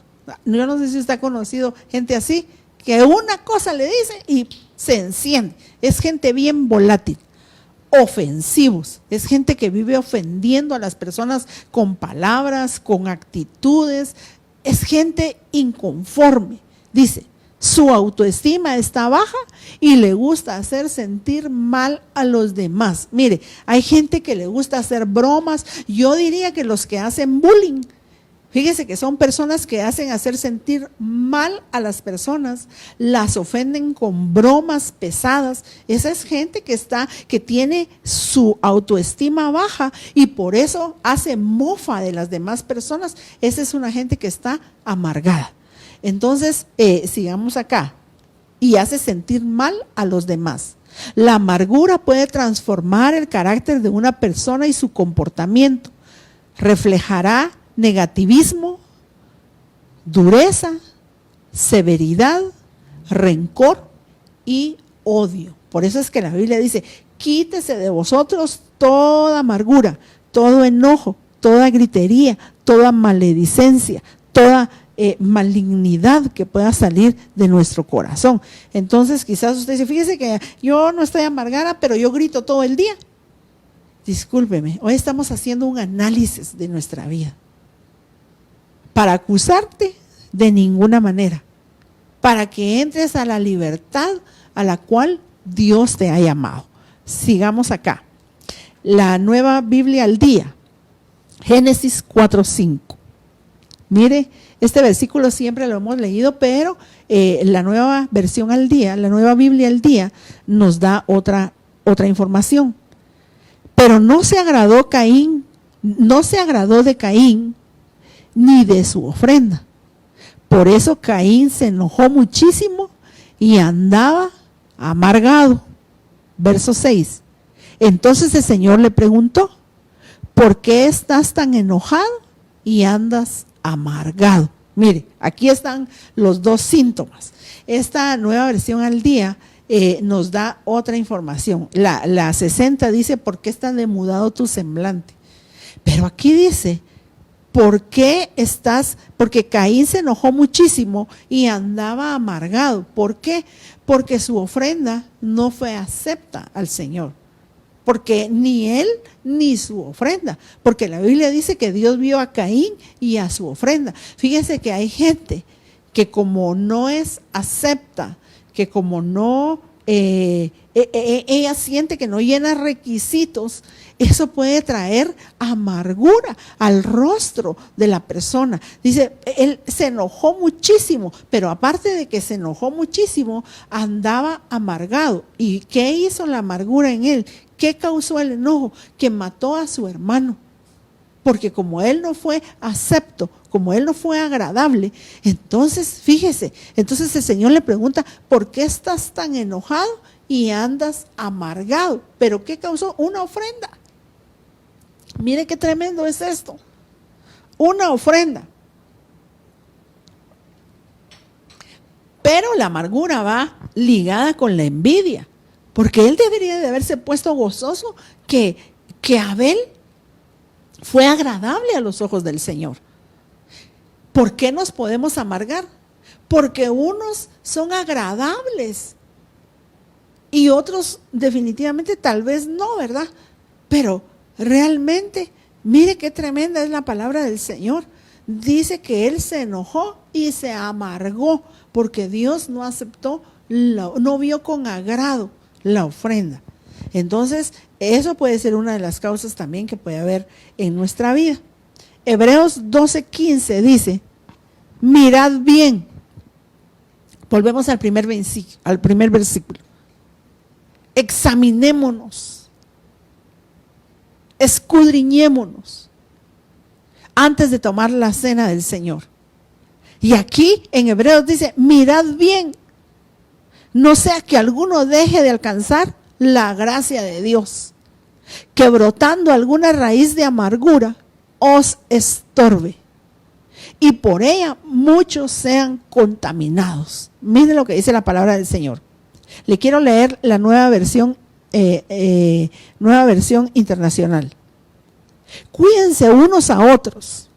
Yo no sé si usted ha conocido gente así, que una cosa le dice y se enciende. Es gente bien volátil. Ofensivos, es gente que vive ofendiendo a las personas con palabras, con actitudes, es gente inconforme. Dice, su autoestima está baja y le gusta hacer sentir mal a los demás. Mire, hay gente que le gusta hacer bromas, yo diría que los que hacen bullying, fíjese que son personas que hacen hacer sentir mal a las personas, las ofenden con bromas pesadas. Esa es gente que tiene su autoestima baja y por eso hace mofa de las demás personas. Esa es una gente que está amargada. Entonces, sigamos acá. Y hace sentir mal a los demás. La amargura puede transformar el carácter de una persona y su comportamiento. Reflejará negativismo, dureza, severidad, rencor y odio. Por eso es que la Biblia dice, quítese de vosotros toda amargura, todo enojo, toda gritería, toda maledicencia, toda malignidad que pueda salir de nuestro corazón. Entonces quizás usted dice, fíjese que yo no estoy amargada, pero yo grito todo el día. Discúlpeme, hoy estamos haciendo un análisis de nuestra vida. Para acusarte de ninguna manera, para que entres a la libertad a la cual Dios te ha llamado. Sigamos acá. La Nueva Biblia al Día, Génesis 4:5. Mire, este versículo siempre lo hemos leído, pero la Nueva Versión al Día, la Nueva Biblia al Día, nos da otra información. Pero no se agradó de Caín, ni de su ofrenda. Por eso Caín se enojó muchísimo y andaba amargado. Verso 6. Entonces el Señor le preguntó, ¿por qué estás tan enojado y andas amargado? Mire, aquí están los dos síntomas. Esta Nueva Versión al Día nos da otra información. La 60 dice, ¿por qué está demudado tu semblante? Pero aquí dice, porque Caín se enojó muchísimo y andaba amargado. ¿Por qué? Porque su ofrenda no fue acepta al Señor. porque ni él ni su ofrenda, porque la Biblia dice que Dios vio a Caín y a su ofrenda. Fíjense que hay gente que como no es acepta, que como no, ella siente que no llena requisitos, eso puede traer amargura al rostro de la persona. Dice, él se enojó muchísimo, pero aparte de que se enojó muchísimo, andaba amargado. ¿Y qué hizo la amargura en él? ¿Qué causó el enojo? Que mató a su hermano. Porque como él no fue acepto, como él no fue agradable, entonces, fíjese, entonces el Señor le pregunta, ¿por qué estás tan enojado y andas amargado? ¿Pero qué causó? Una ofrenda. Mire qué tremendo es esto. Una ofrenda. Pero la amargura va ligada con la envidia, porque él debería de haberse puesto gozoso que Abel fue agradable a los ojos del Señor. ¿Por qué nos podemos amargar? Porque unos son agradables y otros definitivamente tal vez no, ¿verdad? Pero realmente, mire qué tremenda es la palabra del Señor. Dice que él se enojó y se amargó porque Dios no aceptó, no vio con agrado la ofrenda. Entonces, eso puede ser una de las causas también que puede haber en nuestra vida. Hebreos 12:15 dice, mirad bien. Volvemos al primer versículo. Examinémonos, escudriñémonos antes de tomar la cena del Señor. Y aquí en Hebreos dice, mirad bien, no sea que alguno deje de alcanzar la gracia de Dios, que brotando alguna raíz de amargura os estorbe y por ella muchos sean contaminados. Miren lo que dice la palabra del Señor. Le quiero leer la nueva versión internacional. Cuídense unos a otros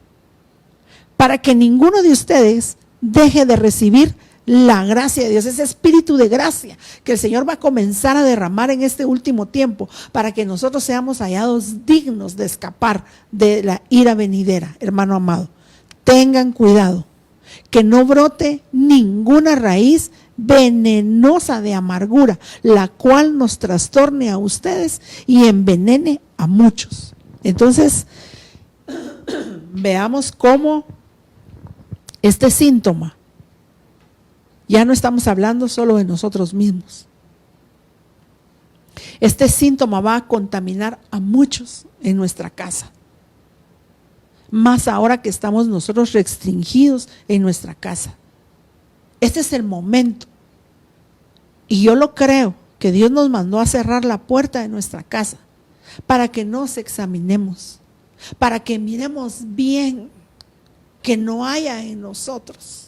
para que ninguno de ustedes deje de recibir la gracia de Dios, ese espíritu de gracia que el Señor va a comenzar a derramar en este último tiempo para que nosotros seamos hallados dignos de escapar de la ira venidera. Hermano amado, tengan cuidado que no brote ninguna raíz venenosa de amargura, la cual nos trastorne a ustedes y envenene a muchos. Entonces, veamos cómo este síntoma, ya no estamos hablando solo de nosotros mismos. Este síntoma va a contaminar a muchos en nuestra casa. Más ahora que estamos nosotros restringidos en nuestra casa. Este es el momento. Y yo lo creo, que Dios nos mandó a cerrar la puerta de nuestra casa para que nos examinemos, para que miremos bien que no haya en nosotros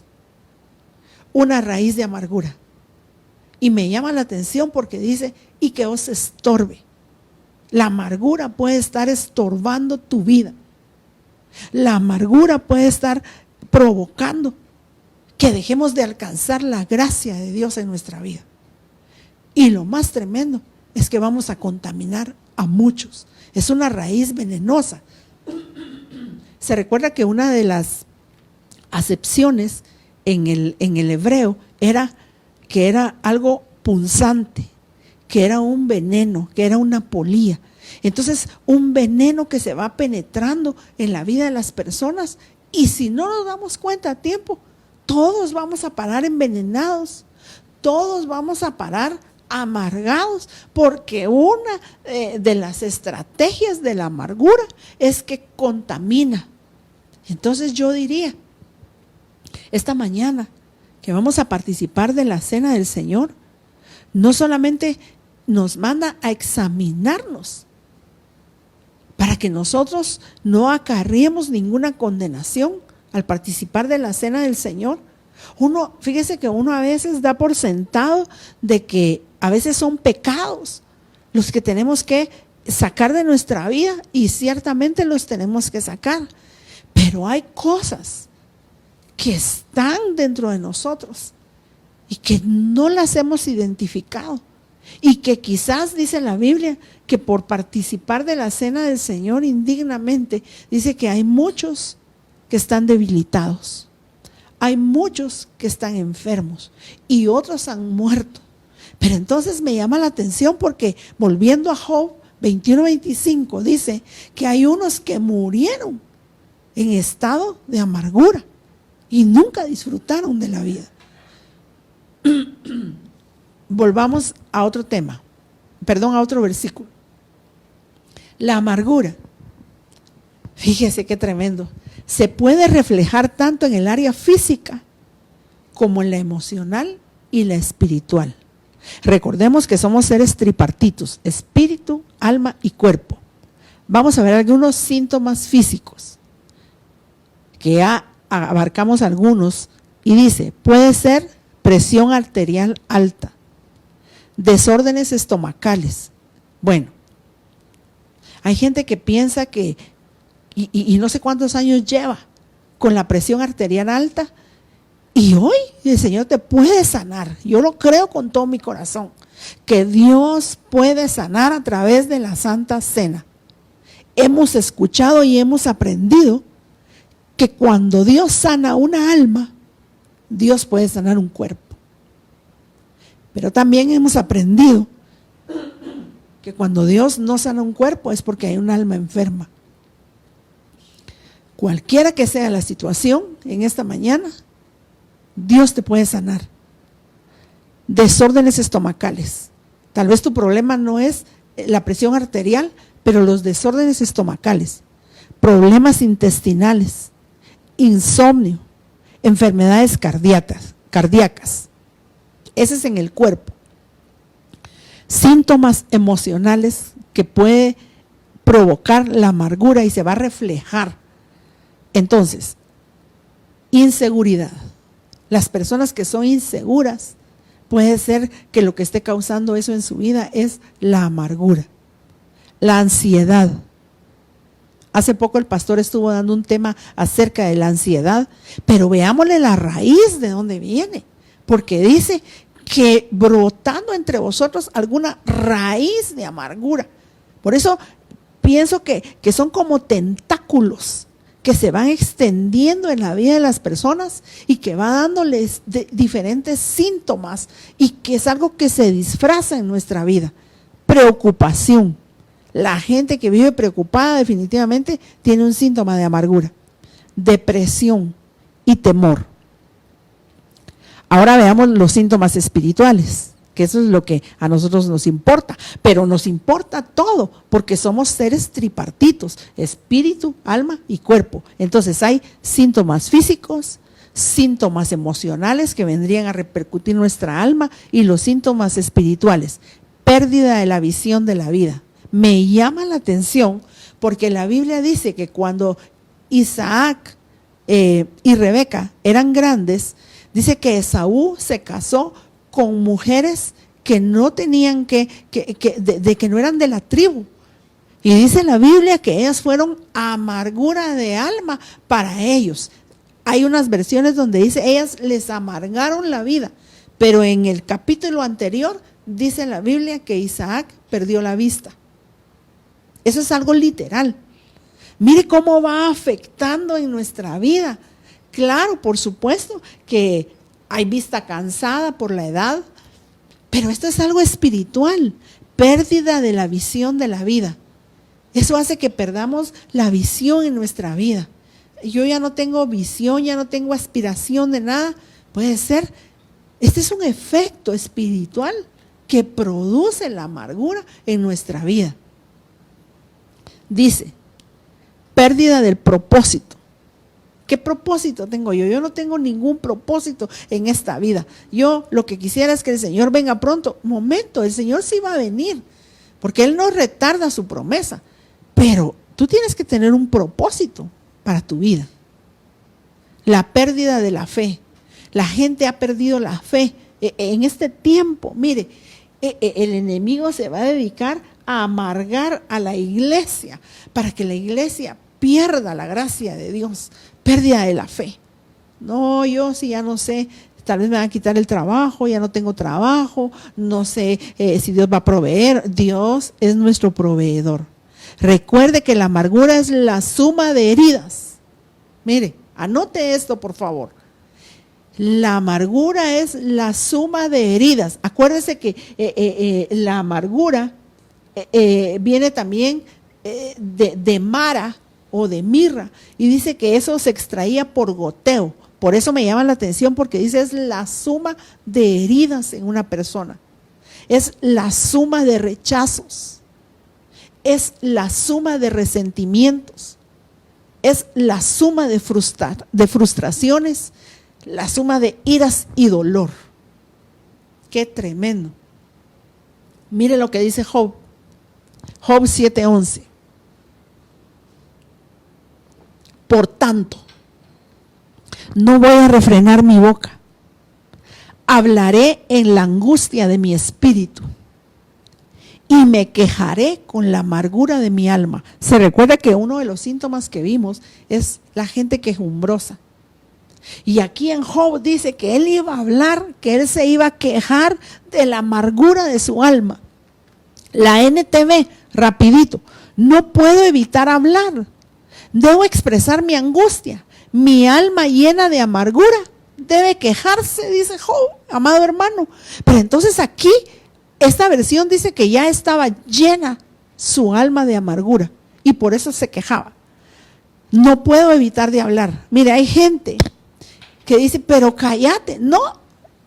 una raíz de amargura. Y me llama la atención porque dice, y que os estorbe. La amargura puede estar estorbando tu vida. La amargura puede estar provocando que dejemos de alcanzar la gracia de Dios en nuestra vida. Y lo más tremendo es que vamos a contaminar a muchos. Es una raíz venenosa. Se recuerda que una de las acepciones en el hebreo era que era algo punzante, que era un veneno, que era una polía. Entonces, un veneno que se va penetrando en la vida de las personas, y si no nos damos cuenta a tiempo, todos vamos a parar envenenados, todos vamos a parar amargados, porque una de las estrategias de la amargura es que contamina. Entonces yo diría, esta mañana que vamos a participar de la cena del Señor, no solamente nos manda a examinarnos para que nosotros no acarriemos ninguna condenación al participar de la cena del Señor. Fíjese que uno a veces da por sentado de que a veces son pecados los que tenemos que sacar de nuestra vida, y ciertamente los tenemos que sacar, pero hay cosas que están dentro de nosotros y que no las hemos identificado Y que quizás, dice la Biblia, que por participar de la cena del Señor indignamente, dice que hay muchos que están debilitados. Hay muchos que están enfermos y otros han muerto. Pero entonces me llama la atención porque volviendo a Job 21:25 dice que hay unos que murieron en estado de amargura y nunca disfrutaron de la vida. Volvamos a otro tema, a otro versículo. La amargura, fíjese qué tremendo, se puede reflejar tanto en el área física como en la emocional y la espiritual. Recordemos que somos seres tripartitos, espíritu, alma y cuerpo. Vamos a ver algunos síntomas físicos, que ya abarcamos algunos, y dice, puede ser presión arterial alta, desórdenes estomacales. Bueno, hay gente que piensa que, y no sé cuántos años lleva con la presión arterial alta, y hoy el Señor te puede sanar. Yo lo creo con todo mi corazón, que Dios puede sanar a través de la Santa Cena. Hemos escuchado y hemos aprendido que cuando Dios sana una alma, Dios puede sanar un cuerpo. Pero también hemos aprendido que cuando Dios no sana un cuerpo es porque hay un alma enferma. Cualquiera que sea la situación en esta mañana, Dios te puede sanar. Desórdenes estomacales. Tal vez tu problema no es la presión arterial, pero los desórdenes estomacales, problemas intestinales, insomnio, enfermedades cardíacas. Ese es en el cuerpo. Síntomas emocionales que puede provocar la amargura y se va a reflejar. Entonces, inseguridad. Las personas que son inseguras, puede ser que lo que esté causando eso en su vida es la amargura. La ansiedad. Hace poco el pastor estuvo dando un tema acerca de la ansiedad, pero veámosle la raíz de dónde viene, porque dice que brotando entre vosotros alguna raíz de amargura. Por eso pienso que son como tentáculos que se van extendiendo en la vida de las personas y que va dándoles diferentes síntomas y que es algo que se disfraza en nuestra vida. Preocupación. La gente que vive preocupada definitivamente tiene un síntoma de amargura. Depresión y temor. Ahora veamos los síntomas espirituales, que eso es lo que a nosotros nos importa, pero nos importa todo, porque somos seres tripartitos, espíritu, alma y cuerpo. Entonces hay síntomas físicos, síntomas emocionales que vendrían a repercutir en nuestra alma y los síntomas espirituales, pérdida de la visión de la vida. Me llama la atención porque la Biblia dice que cuando Isaac y Rebeca eran grandes, dice que Esaú se casó con mujeres que no tenían que no eran de la tribu. Y dice la Biblia que ellas fueron amargura de alma para ellos. Hay unas versiones donde dice, ellas les amargaron la vida. Pero en el capítulo anterior dice la Biblia que Isaac perdió la vista. Eso es algo literal. Mire cómo va afectando en nuestra vida. Claro, por supuesto que hay vista cansada por la edad, pero esto es algo espiritual, pérdida de la visión de la vida. Eso hace que perdamos la visión en nuestra vida. Yo ya no tengo visión, ya no tengo aspiración de nada. Puede ser, este es un efecto espiritual que produce la amargura en nuestra vida. Dice, pérdida del propósito. ¿Qué propósito tengo yo? Yo no tengo ningún propósito en esta vida. Yo lo que quisiera es que el Señor venga pronto. Momento, el Señor sí va a venir, porque Él no retarda su promesa. Pero tú tienes que tener un propósito para tu vida. La pérdida de la fe. La gente ha perdido la fe. En este tiempo, mire, el enemigo se va a dedicar a amargar a la iglesia para que la iglesia pierda la gracia de Dios. Pérdida de la fe. No, yo sí ya no sé, tal vez me van a quitar el trabajo, ya no tengo trabajo, no sé si Dios va a proveer. Dios es nuestro proveedor. Recuerde que la amargura es la suma de heridas. Mire, anote esto por favor. La amargura es la suma de heridas. Acuérdese que la amargura viene también de mara o de mirra, y dice que eso se extraía por goteo. Por eso me llama la atención, porque dice es la suma de heridas en una persona, es la suma de rechazos, es la suma de resentimientos, es la suma de frustraciones, la suma de iras y dolor. Qué tremendo. Mire lo que dice Job 7:11. Por tanto, no voy a refrenar mi boca, hablaré en la angustia de mi espíritu y me quejaré con la amargura de mi alma. Se recuerda que uno de los síntomas que vimos es la gente quejumbrosa. Y aquí en Job dice que él iba a hablar, que él se iba a quejar de la amargura de su alma. La NTV, rapidito, no puedo evitar hablar, debo expresar mi angustia, mi alma llena de amargura debe quejarse, dice Job, amado hermano. Pero entonces aquí, esta versión dice que ya estaba llena su alma de amargura y por eso se quejaba. No puedo evitar de hablar. Mire, hay gente que dice, pero cállate. No,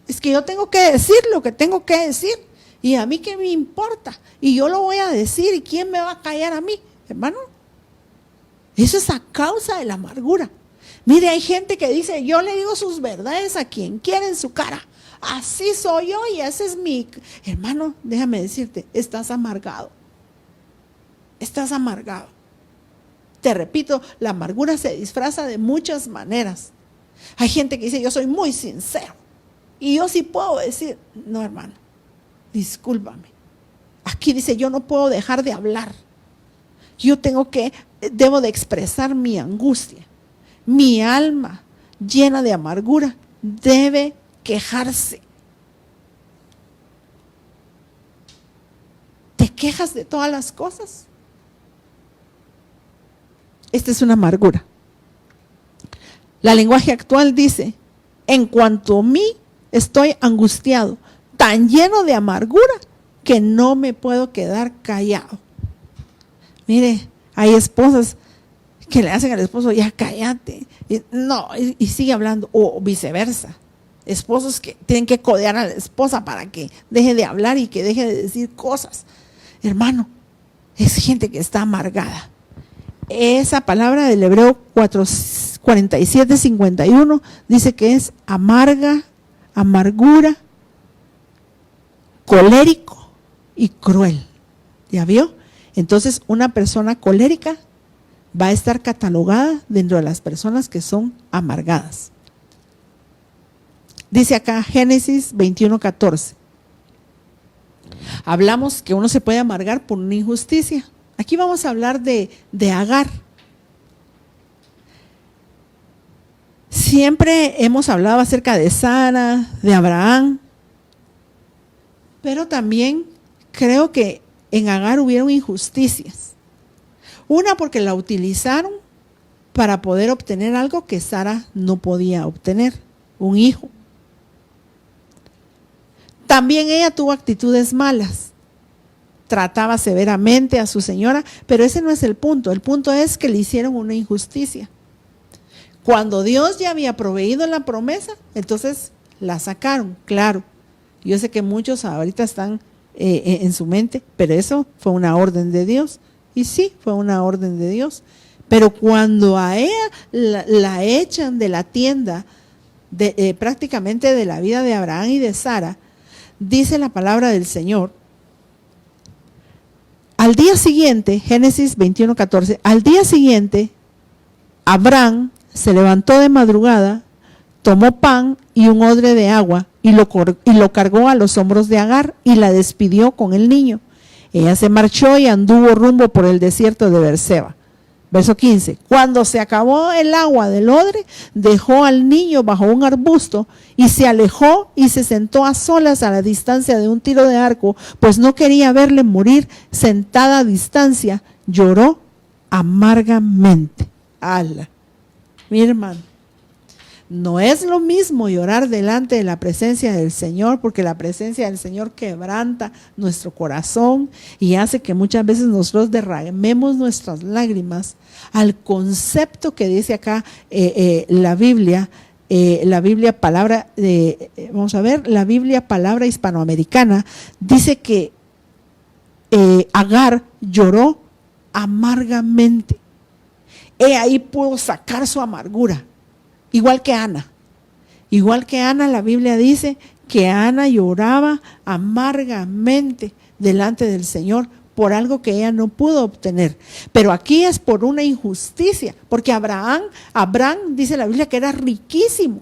es que yo tengo que decir lo que tengo que decir. Y a mí qué me importa. Y yo lo voy a decir. ¿Y quién me va a callar a mí? Hermano, eso es a causa de la amargura. Mire, hay gente que dice, yo le digo sus verdades a quien quiera en su cara. Así soy yo y ese es mi... Hermano, déjame decirte, estás amargado. Estás amargado. Te repito, la amargura se disfraza de muchas maneras. Hay gente que dice, yo soy muy sincero. Y yo sí puedo decir, no hermano, discúlpame. Aquí dice, yo no puedo dejar de hablar. Debo de expresar mi angustia. Mi alma llena de amargura debe quejarse. ¿Te quejas de todas las cosas? Esta es una amargura. La lenguaje actual dice, en cuanto a mí estoy angustiado, tan lleno de amargura que no me puedo quedar callado. Mire, hay esposas que le hacen al esposo, ya cállate, y sigue hablando, o viceversa. Esposos que tienen que codear a la esposa para que deje de hablar y que deje de decir cosas. Hermano, es gente que está amargada. Esa palabra del Hebreo 47:51 dice que es amarga, amargura, colérico y cruel. ¿Ya vio? Entonces, una persona colérica va a estar catalogada dentro de las personas que son amargadas. Dice acá Génesis 21:14. Hablamos que uno se puede amargar por una injusticia. Aquí vamos a hablar de Agar. Siempre hemos hablado acerca de Sara, de Abraham, pero también creo que en Agar hubieron injusticias. Una porque la utilizaron para poder obtener algo que Sara no podía obtener, un hijo. También ella tuvo actitudes malas. Trataba severamente a su señora, pero ese no es el punto. El punto es que le hicieron una injusticia. Cuando Dios ya había proveído la promesa, entonces la sacaron, claro. Yo sé que muchos ahorita están en su mente, pero eso fue una orden de Dios. Y sí, fue una orden de Dios. Pero cuando a ella la echan de la tienda, prácticamente de la vida de Abraham y de Sara, dice la palabra del Señor, al día siguiente, Génesis 21:14, al día siguiente, Abraham se levantó de madrugada, tomó pan y un odre de agua y lo cargó a los hombros de Agar y la despidió con el niño. Ella se marchó y anduvo rumbo por el desierto de Berseba. Verso 15, cuando se acabó el agua del odre, dejó al niño bajo un arbusto y se alejó y se sentó a solas a la distancia de un tiro de arco, pues no quería verle morir. Sentada a distancia, lloró amargamente. ¡Ala! Mi hermano, no es lo mismo llorar delante de la presencia del Señor, porque la presencia del Señor quebranta nuestro corazón y hace que muchas veces nosotros derramemos nuestras lágrimas, al concepto que dice acá la Biblia palabra vamos a ver, la Biblia palabra hispanoamericana, dice que Agar lloró amargamente. Ahí pudo sacar su amargura. Igual que Ana, la Biblia dice que Ana lloraba amargamente delante del Señor por algo que ella no pudo obtener. Pero aquí es por una injusticia, porque Abraham dice la Biblia que era riquísimo.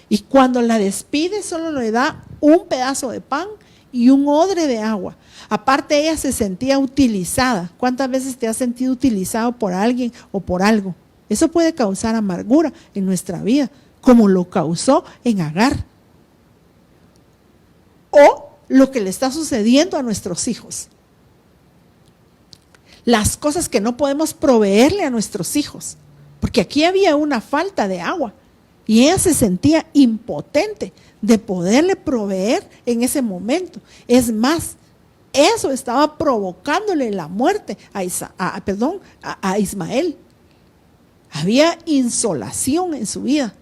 Y cuando la despide solo le da un pedazo de pan y un odre de agua. Aparte ella se sentía utilizada. ¿Cuántas veces te has sentido utilizado por alguien o por algo? Eso puede causar amargura en nuestra vida, como lo causó en Agar. O lo que le está sucediendo a nuestros hijos. Las cosas que no podemos proveerle a nuestros hijos. Porque aquí había una falta de agua. Y ella se sentía impotente de poderle proveer en ese momento. Es más, eso estaba provocándole la muerte a Ismael. Había insolación en su vida.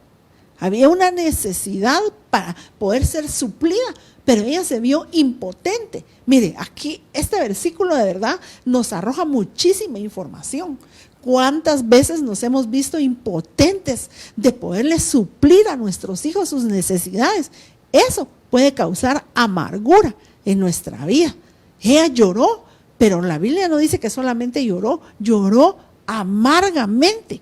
Había una necesidad para poder ser suplida, pero ella se vio impotente. Mire, aquí este versículo de verdad nos arroja muchísima información. ¿Cuántas veces nos hemos visto impotentes de poderle suplir a nuestros hijos sus necesidades? Eso puede causar amargura en nuestra vida. Ella lloró, pero la Biblia no dice que solamente lloró amargamente.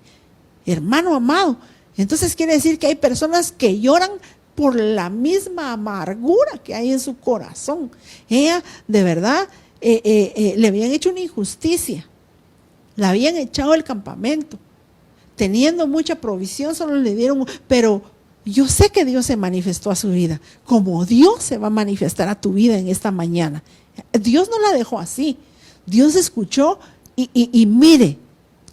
Hermano amado, entonces quiere decir que hay personas que lloran por la misma amargura que hay en su corazón. Ella, de verdad, le habían hecho una injusticia. La habían echado del campamento. Teniendo mucha provisión, solo le dieron, pero yo sé que Dios se manifestó a su vida, como Dios se va a manifestar a tu vida en esta mañana. Dios no la dejó así. Dios escuchó y mire,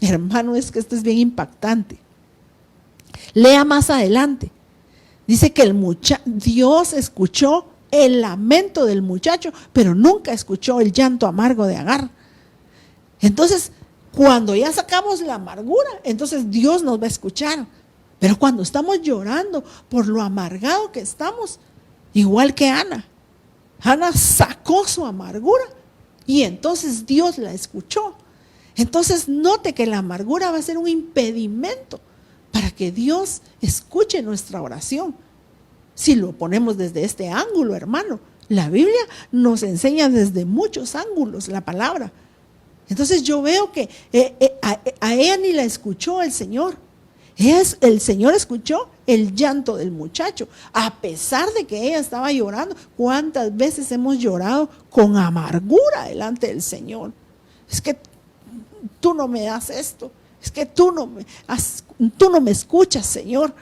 hermano, es que esto es bien impactante. Lea más adelante. Dice que Dios escuchó el lamento del muchacho, pero nunca escuchó el llanto amargo de Agar. Entonces, cuando ya sacamos la amargura, entonces Dios nos va a escuchar. Pero cuando estamos llorando por lo amargado que estamos, igual que Ana sacó su amargura y entonces Dios la escuchó. Entonces note que la amargura va a ser un impedimento para que Dios escuche nuestra oración. Si lo ponemos desde este ángulo, hermano, la Biblia nos enseña desde muchos ángulos la palabra. Entonces yo veo que a ella ni la escuchó el Señor. El Señor escuchó el llanto del muchacho, a pesar de que ella estaba llorando. ¿Cuántas veces hemos llorado con amargura delante del Señor? Es que tú no me das esto, es que tú no me escuchas, Señor.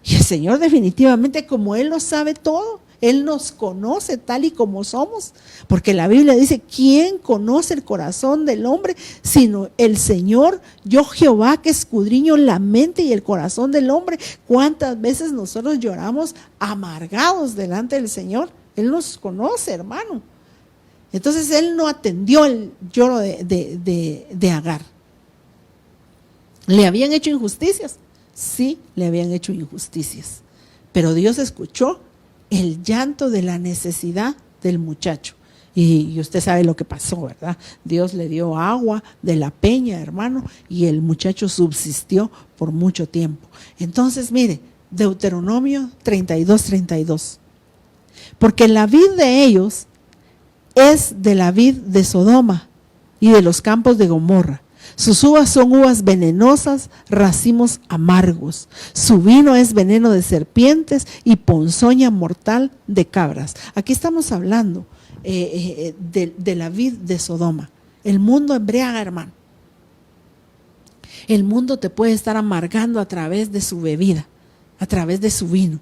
Y el Señor definitivamente, como Él lo sabe todo, Él nos conoce tal y como somos, porque la Biblia dice, ¿quién conoce el corazón del hombre sino el Señor? Yo Jehová que escudriño la mente y el corazón del hombre. ¿Cuántas veces nosotros lloramos amargados delante del Señor? Él nos conoce, hermano. Entonces Él no atendió el lloro de Agar. ¿Le habían hecho injusticias? Sí, le habían hecho injusticias, pero Dios escuchó el llanto de la necesidad del muchacho. Y usted sabe lo que pasó, ¿verdad? Dios le dio agua de la peña, hermano, y el muchacho subsistió por mucho tiempo. Entonces, mire, Deuteronomio 32:32. Porque la vid de ellos es de la vid de Sodoma y de los campos de Gomorra. Sus uvas son uvas venenosas, racimos amargos. Su vino es veneno de serpientes y ponzoña mortal de cabras. Aquí estamos hablando de la vid de Sodoma. El mundo embriaga, hermano. El mundo te puede estar amargando a través de su bebida, a través de su vino.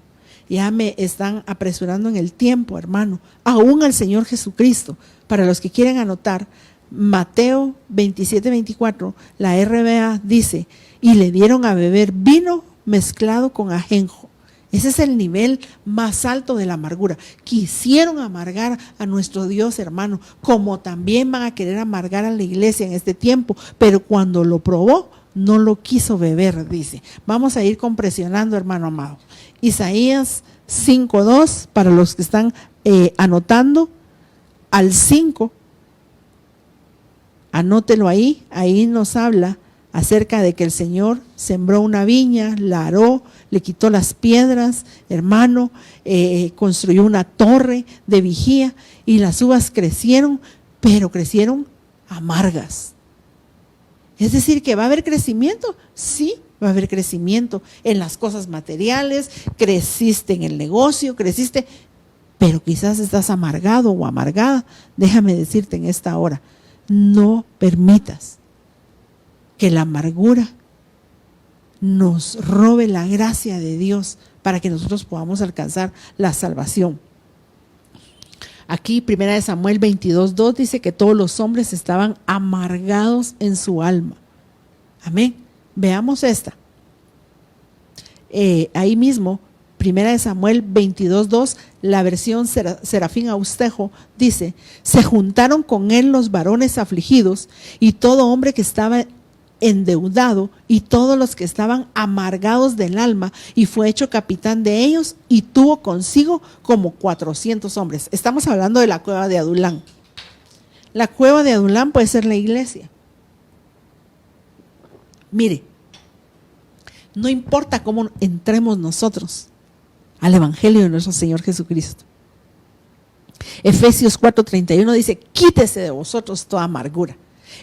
Ya me están apresurando en el tiempo, hermano. Aún al Señor Jesucristo, para los que quieren anotar, Mateo 27-24, la RBA dice, y le dieron a beber vino mezclado con ajenjo. Ese es el nivel más alto de la amargura. Quisieron amargar a nuestro Dios, hermano, como también van a querer amargar a la iglesia en este tiempo, pero cuando lo probó, no lo quiso beber, dice. Vamos a ir compresionando, hermano amado. Isaías 5:2, para los que están anotando, al 5, anótelo ahí nos habla acerca de que el Señor sembró una viña, la aró, le quitó las piedras, hermano, construyó una torre de vigía y las uvas crecieron, pero crecieron amargas. Es decir, que va a haber crecimiento, sí, va a haber crecimiento en las cosas materiales, creciste en el negocio, creciste, pero quizás estás amargado o amargada. Déjame decirte en esta hora, no permitas que la amargura nos robe la gracia de Dios para que nosotros podamos alcanzar la salvación. Aquí, 1 Samuel 22:2 dice que todos los hombres estaban amargados en su alma. Amén. Veamos esta. Ahí mismo, 1 Samuel 22:2, la versión Serafín Austejo dice, se juntaron con él los varones afligidos y todo hombre que estaba endeudado y todos los que estaban amargados del alma, y fue hecho capitán de ellos y tuvo consigo como 400 hombres. Estamos hablando de la cueva de Adulán. La cueva de Adulán puede ser la iglesia. Mire, no importa cómo entremos nosotros al evangelio de nuestro Señor Jesucristo. Efesios 4:31 dice, quítese de vosotros toda amargura.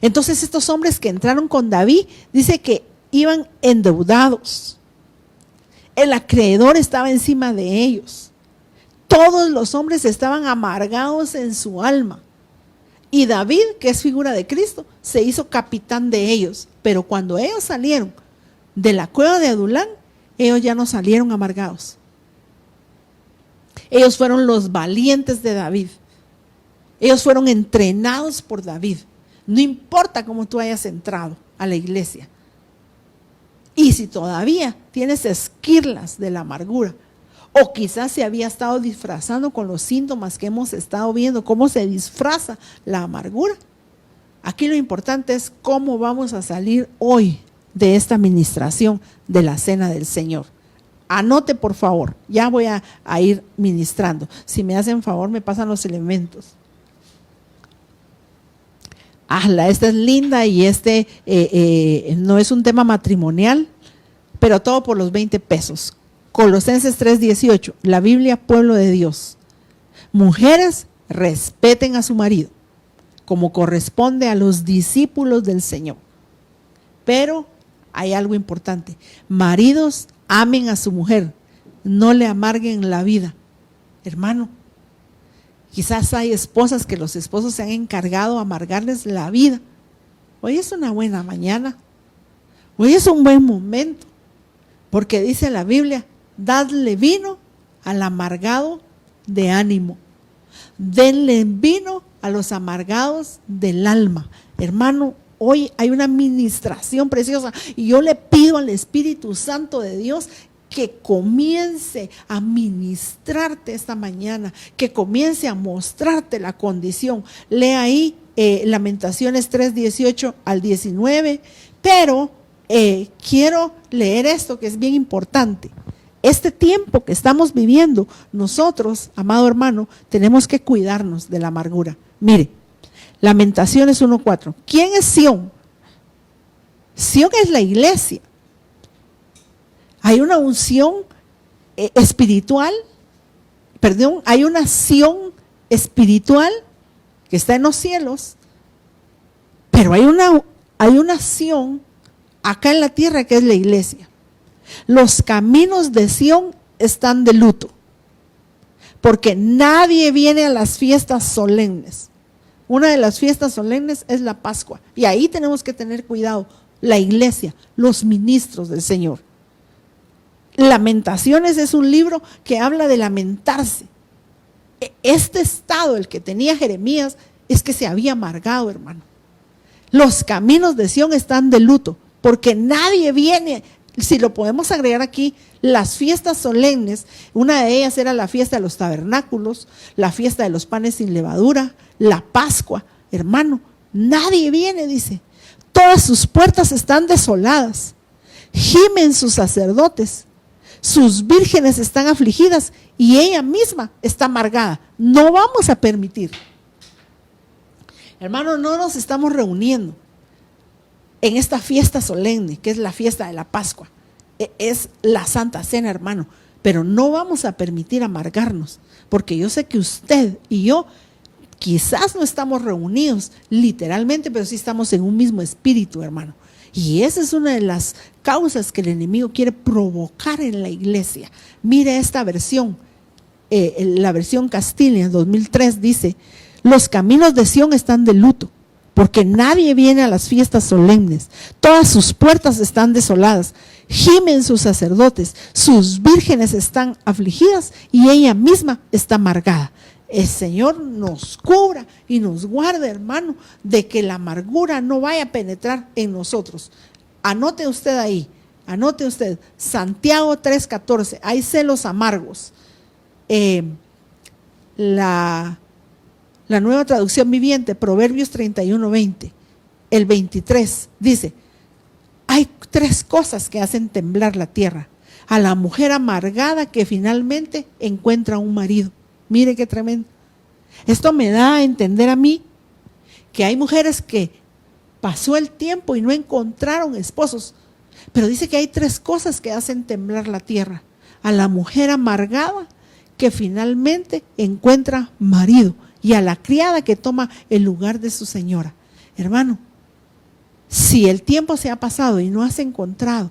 Entonces estos hombres que entraron con David, dice que iban endeudados. El acreedor estaba encima de ellos. Todos los hombres estaban amargados en su alma. Y David, que es figura de Cristo, se hizo capitán de ellos. Pero cuando ellos salieron de la cueva de Adulán, ellos ya no salieron amargados. Ellos fueron los valientes de David. Ellos fueron entrenados por David. No importa cómo tú hayas entrado a la iglesia. Y si todavía tienes esquirlas de la amargura, o quizás se había estado disfrazando con los síntomas que hemos estado viendo, cómo se disfraza la amargura. Aquí lo importante es cómo vamos a salir hoy de esta administración de la cena del Señor. Anote, por favor, ya voy a ir ministrando. Si me hacen favor, me pasan los elementos. Esta es linda y no es un tema matrimonial, pero todo por los 20 pesos. Colosenses 3:18, la Biblia, pueblo de Dios. Mujeres, respeten a su marido, como corresponde a los discípulos del Señor. Pero hay algo importante. Maridos, amen a su mujer, no le amarguen la vida. Hermano, quizás hay esposas que los esposos se han encargado de amargarles la vida. Hoy es una buena mañana. Hoy es un buen momento. Porque dice la Biblia, dadle vino al amargado de ánimo. Denle vino a los amargados del alma. Hermano, hoy hay una administración preciosa y yo le pido al Espíritu Santo de Dios que comience a ministrarte esta mañana, que comience a mostrarte la condición. Lea ahí Lamentaciones 3:18 al 19, pero quiero leer esto que es bien importante. Este tiempo que estamos viviendo, nosotros, amado hermano, tenemos que cuidarnos de la amargura. Mire, Lamentaciones 1:4. ¿Quién es Sión? Sión es la iglesia. Hay una unción espiritual, hay una Sión espiritual que está en los cielos, pero hay una Sión acá en la tierra que es la iglesia. Los caminos de Sión están de luto, porque nadie viene a las fiestas solemnes. Una de las fiestas solemnes es la Pascua, y ahí tenemos que tener cuidado. la iglesia, los ministros del Señor. Lamentaciones es un libro que habla de lamentarse. Este estado, el que tenía Jeremías, es que se había amargado, hermano. Los caminos de Sión están de luto, porque nadie viene. Si lo podemos agregar aquí, las fiestas solemnes, una de ellas era la fiesta de los tabernáculos, la fiesta de los panes sin levadura, la Pascua. Hermano, nadie viene, dice. Todas sus puertas están desoladas. Gimen sus sacerdotes. Sus vírgenes están afligidas y ella misma está amargada. No vamos a permitir. Hermano, no nos estamos reuniendo en esta fiesta solemne, que es la fiesta de la Pascua. Es la Santa Cena, hermano. Pero no vamos a permitir amargarnos, porque yo sé que usted y yo quizás no estamos reunidos literalmente, pero sí estamos en un mismo espíritu, hermano. Y esa es una de las causas que el enemigo quiere provocar en la iglesia. Mire esta versión, la versión Castilla 2003 dice: los caminos de Sión están de luto, porque nadie viene a las fiestas solemnes. Todas sus puertas están desoladas. Gimen sus sacerdotes, sus vírgenes están afligidas y ella misma está amargada. El Señor nos cubra y nos guarde, hermano, de que la amargura no vaya a penetrar en nosotros. Anote usted ahí, anote usted, Santiago 3:14, hay celos amargos. La Nueva Traducción Viviente, Proverbios 31:20, el 23, dice: hay 3 cosas que hacen temblar la tierra. A la mujer amargada que finalmente encuentra un marido. Mire qué tremendo. Esto me da a entender a mí que hay mujeres que pasó el tiempo y no encontraron esposos. Pero dice que hay 3 cosas que hacen temblar la tierra. A la mujer amargada que finalmente encuentra marido y a la criada que toma el lugar de su señora. Hermano, si el tiempo se ha pasado y no has encontrado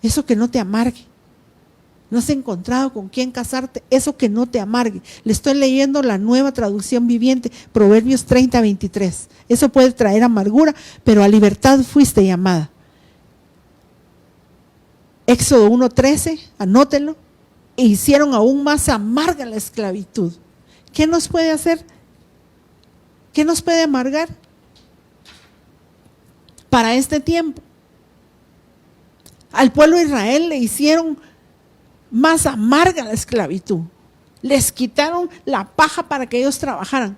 eso, que no te amargue. No has encontrado con quién casarte, eso que no te amargue. Le estoy leyendo la Nueva Traducción Viviente, Proverbios 30:23. Eso puede traer amargura, pero a libertad fuiste llamada. Éxodo 1:13, anótenlo. E hicieron aún más amarga la esclavitud. ¿Qué nos puede hacer? ¿Qué nos puede amargar para este tiempo? Al pueblo de Israel le hicieron más amarga la esclavitud. Les quitaron la paja para que ellos trabajaran.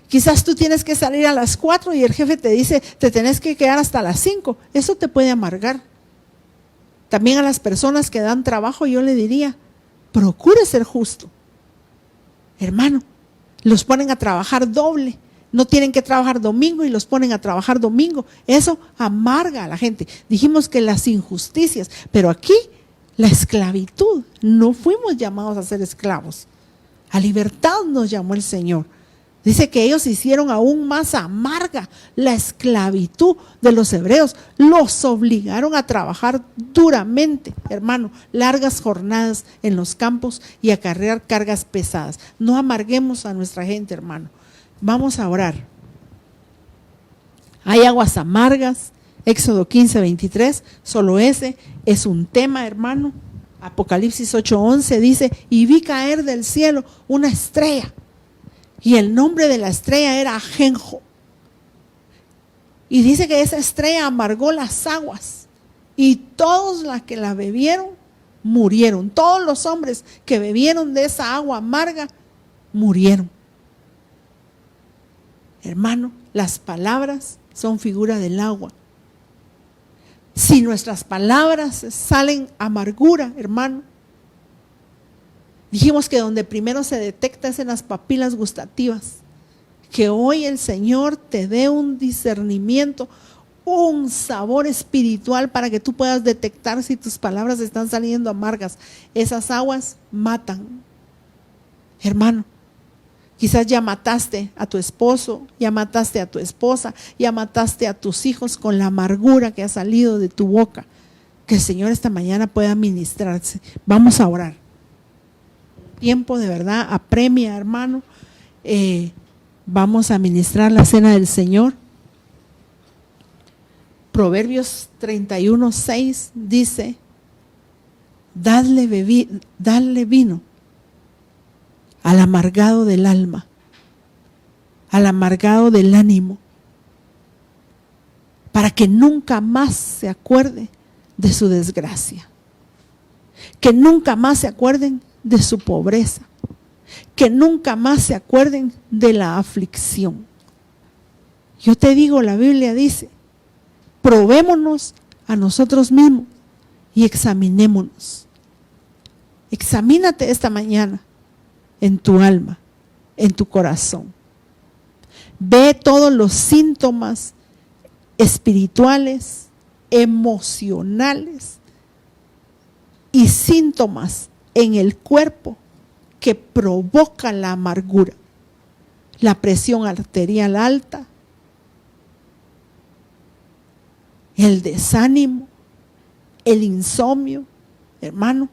Quizás tú tienes que salir a las 4 y el jefe te dice, te tenés que quedar hasta las 5. Eso te puede amargar. También a las personas que dan trabajo yo le diría, procure ser justo. Hermano, los ponen a trabajar doble. No tienen que trabajar domingo y los ponen a trabajar domingo. Eso amarga a la gente. Dijimos que las injusticias, pero aquí la esclavitud, no fuimos llamados a ser esclavos. A libertad nos llamó el Señor. Dice que ellos hicieron aún más amarga la esclavitud de los hebreos. Los obligaron a trabajar duramente, hermano, largas jornadas en los campos y a cargar cargas pesadas. No amarguemos a nuestra gente, hermano. Vamos a orar. Hay aguas amargas. Éxodo 15:23, solo ese es un tema, hermano. Apocalipsis 8:11 dice: y vi caer del cielo una estrella, y el nombre de la estrella era Ajenjo. Y dice que esa estrella amargó las aguas, y todos los que la bebieron murieron. Todos los hombres que bebieron de esa agua amarga murieron. Hermano, las palabras son figura del agua. Si nuestras palabras salen amargura, hermano, dijimos que donde primero se detecta es en las papilas gustativas. Que hoy el Señor te dé un discernimiento, un sabor espiritual para que tú puedas detectar si tus palabras están saliendo amargas. Esas aguas matan. Hermano, quizás ya mataste a tu esposo, ya mataste a tu esposa, ya mataste a tus hijos con la amargura que ha salido de tu boca. Que el Señor esta mañana pueda ministrarse. Vamos a orar. Tiempo de verdad apremia, hermano. Vamos a ministrar la cena del Señor. Proverbios 31:6 dice, dadle vino al amargado del alma, al amargado del ánimo, para que nunca más se acuerde de su desgracia, que nunca más se acuerden de su pobreza, que nunca más se acuerden de la aflicción. Yo te digo, la Biblia dice, probémonos a nosotros mismos y examinémonos. Examínate esta mañana en tu alma, en tu corazón. Ve todos los síntomas espirituales, emocionales y síntomas en el cuerpo que provocan la amargura, la presión arterial alta, el desánimo, el insomnio, hermano,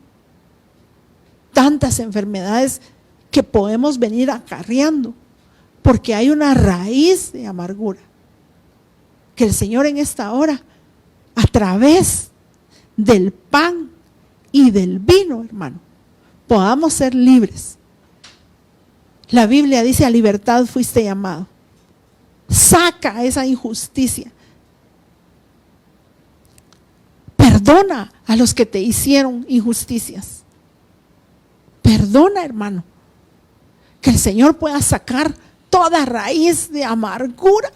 tantas enfermedades que podemos venir acarreando porque hay una raíz de amargura. Que el Señor en esta hora, a través del pan y del vino, hermano, podamos ser libres. La Biblia dice, a libertad fuiste llamado. Saca esa injusticia. Perdona a los que te hicieron injusticias. Perdona, hermano. Que el Señor pueda sacar toda raíz de amargura.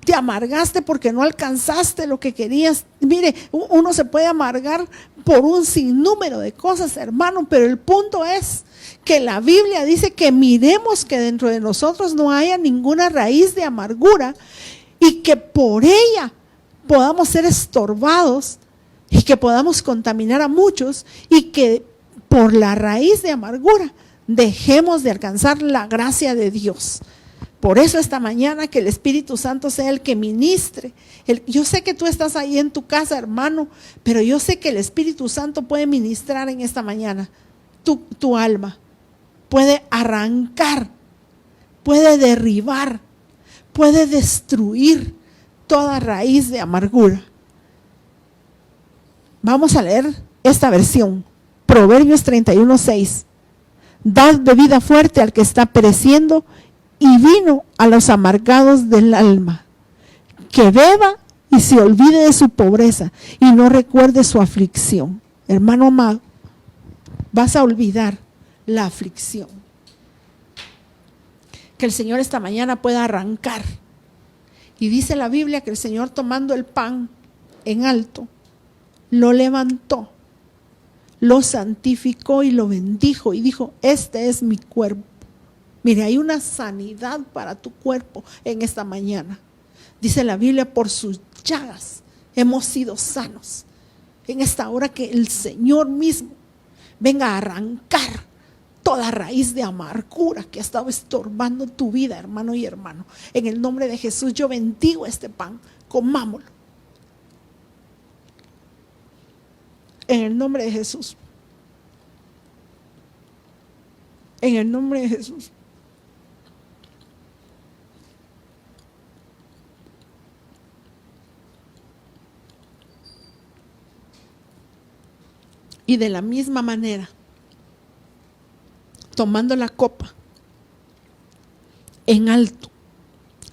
Te amargaste porque no alcanzaste lo que querías. Mire, uno se puede amargar por un sinnúmero de cosas, hermano, pero el punto es que la Biblia dice que miremos que dentro de nosotros no haya ninguna raíz de amargura y que por ella podamos ser estorbados y que podamos contaminar a muchos y que por la raíz de amargura dejemos de alcanzar la gracia de Dios. Por eso esta mañana que el Espíritu Santo sea el que ministre. Yo sé que tú estás ahí en tu casa, hermano, pero yo sé que el Espíritu Santo puede ministrar en esta mañana tu alma. Puede arrancar, puede derribar, puede destruir toda raíz de amargura. Vamos a leer esta versión, Proverbios 31:6. Dad bebida fuerte al que está pereciendo y vino a los amargados del alma, que beba y se olvide de su pobreza y no recuerde su aflicción. Hermano amado, vas a olvidar la aflicción. Que el Señor esta mañana pueda arrancar. Y dice la Biblia que el Señor, tomando el pan en alto, lo levantó, lo santificó y lo bendijo y dijo, este es mi cuerpo. Mire, hay una sanidad para tu cuerpo en esta mañana. Dice la Biblia, por sus llagas hemos sido sanos. En esta hora que el Señor mismo venga a arrancar toda raíz de amargura que ha estado estorbando tu vida, hermano y hermano. En el nombre de Jesús yo bendigo este pan, comámoslo. En el nombre de Jesús. En el nombre de Jesús. Y de la misma manera, tomando la copa en alto,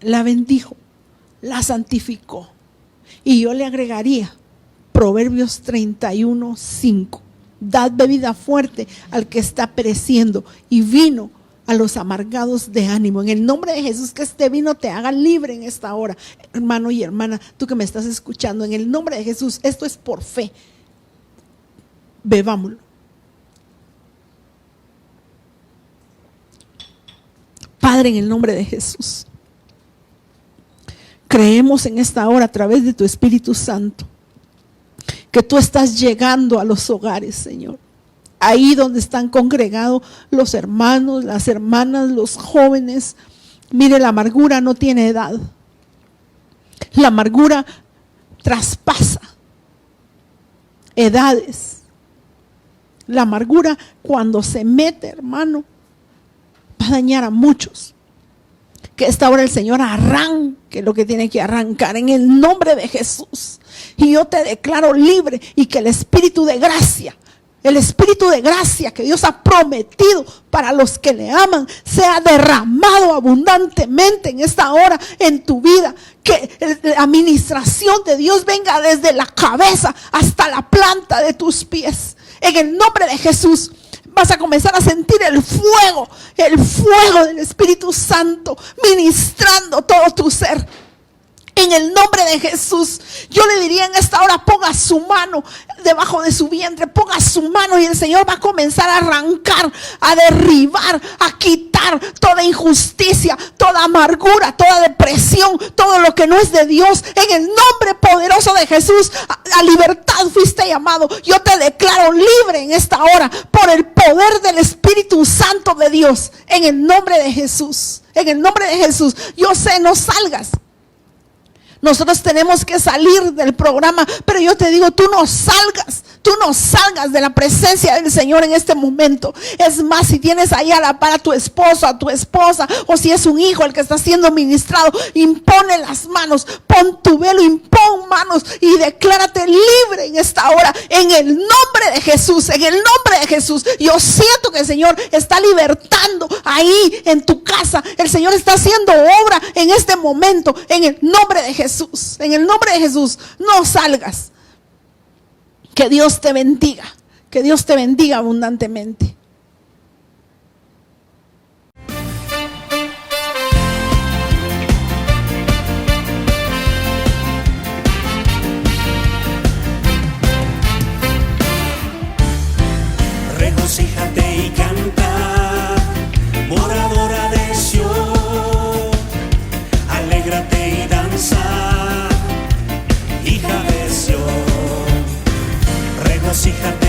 la bendijo, la santificó. Y yo le agregaría Proverbios 31:5. Dad bebida fuerte al que está pereciendo y vino a los amargados de ánimo. En el nombre de Jesús, que este vino te haga libre en esta hora. Hermano y hermana, tú que me estás escuchando, en el nombre de Jesús, esto es por fe. Bebámoslo. Padre, en el nombre de Jesús, creemos en esta hora a través de tu Espíritu Santo que tú estás llegando a los hogares, Señor. Ahí donde están congregados los hermanos, las hermanas, los jóvenes. Mire, la amargura no tiene edad. La amargura traspasa edades. La amargura, cuando se mete, hermano, va a dañar a muchos. Que esta hora el Señor arranque lo que tiene que arrancar en el nombre de Jesús. Y yo te declaro libre, y que el Espíritu de gracia que Dios ha prometido para los que le aman, sea derramado abundantemente en esta hora en tu vida. Que la administración de Dios venga desde la cabeza hasta la planta de tus pies. En el nombre de Jesús. Vas a comenzar a sentir el fuego del Espíritu Santo ministrando todo tu ser. En el nombre de Jesús, yo le diría en esta hora, ponga su mano debajo de su vientre, ponga su mano, y el Señor va a comenzar a arrancar, a derribar, a quitar toda injusticia, toda amargura, toda depresión, todo lo que no es de Dios. En el nombre poderoso de Jesús, a libertad fuiste llamado. Yo te declaro libre en esta hora por el poder del Espíritu Santo de Dios. En el nombre de Jesús, en el nombre de Jesús. Yo sé, no salgas. Nosotros tenemos que salir del programa, pero yo te digo, tú no salgas de la presencia del Señor en este momento. Es más, si tienes ahí a la par a tu esposo, a tu esposa, o si es un hijo el que está siendo ministrado, impone las manos, pon tu velo, impon manos y declárate libre en esta hora, en el nombre de Jesús, en el nombre de Jesús. Yo siento que el Señor está libertando ahí en tu casa. El Señor está haciendo obra en este momento, en el nombre de Jesús, en el nombre de Jesús. No salgas. Que Dios te bendiga, que Dios te bendiga abundantemente. Regocíjate y canta, moradora de Sión, alégrate y danza, hija de Sión. Regocíjate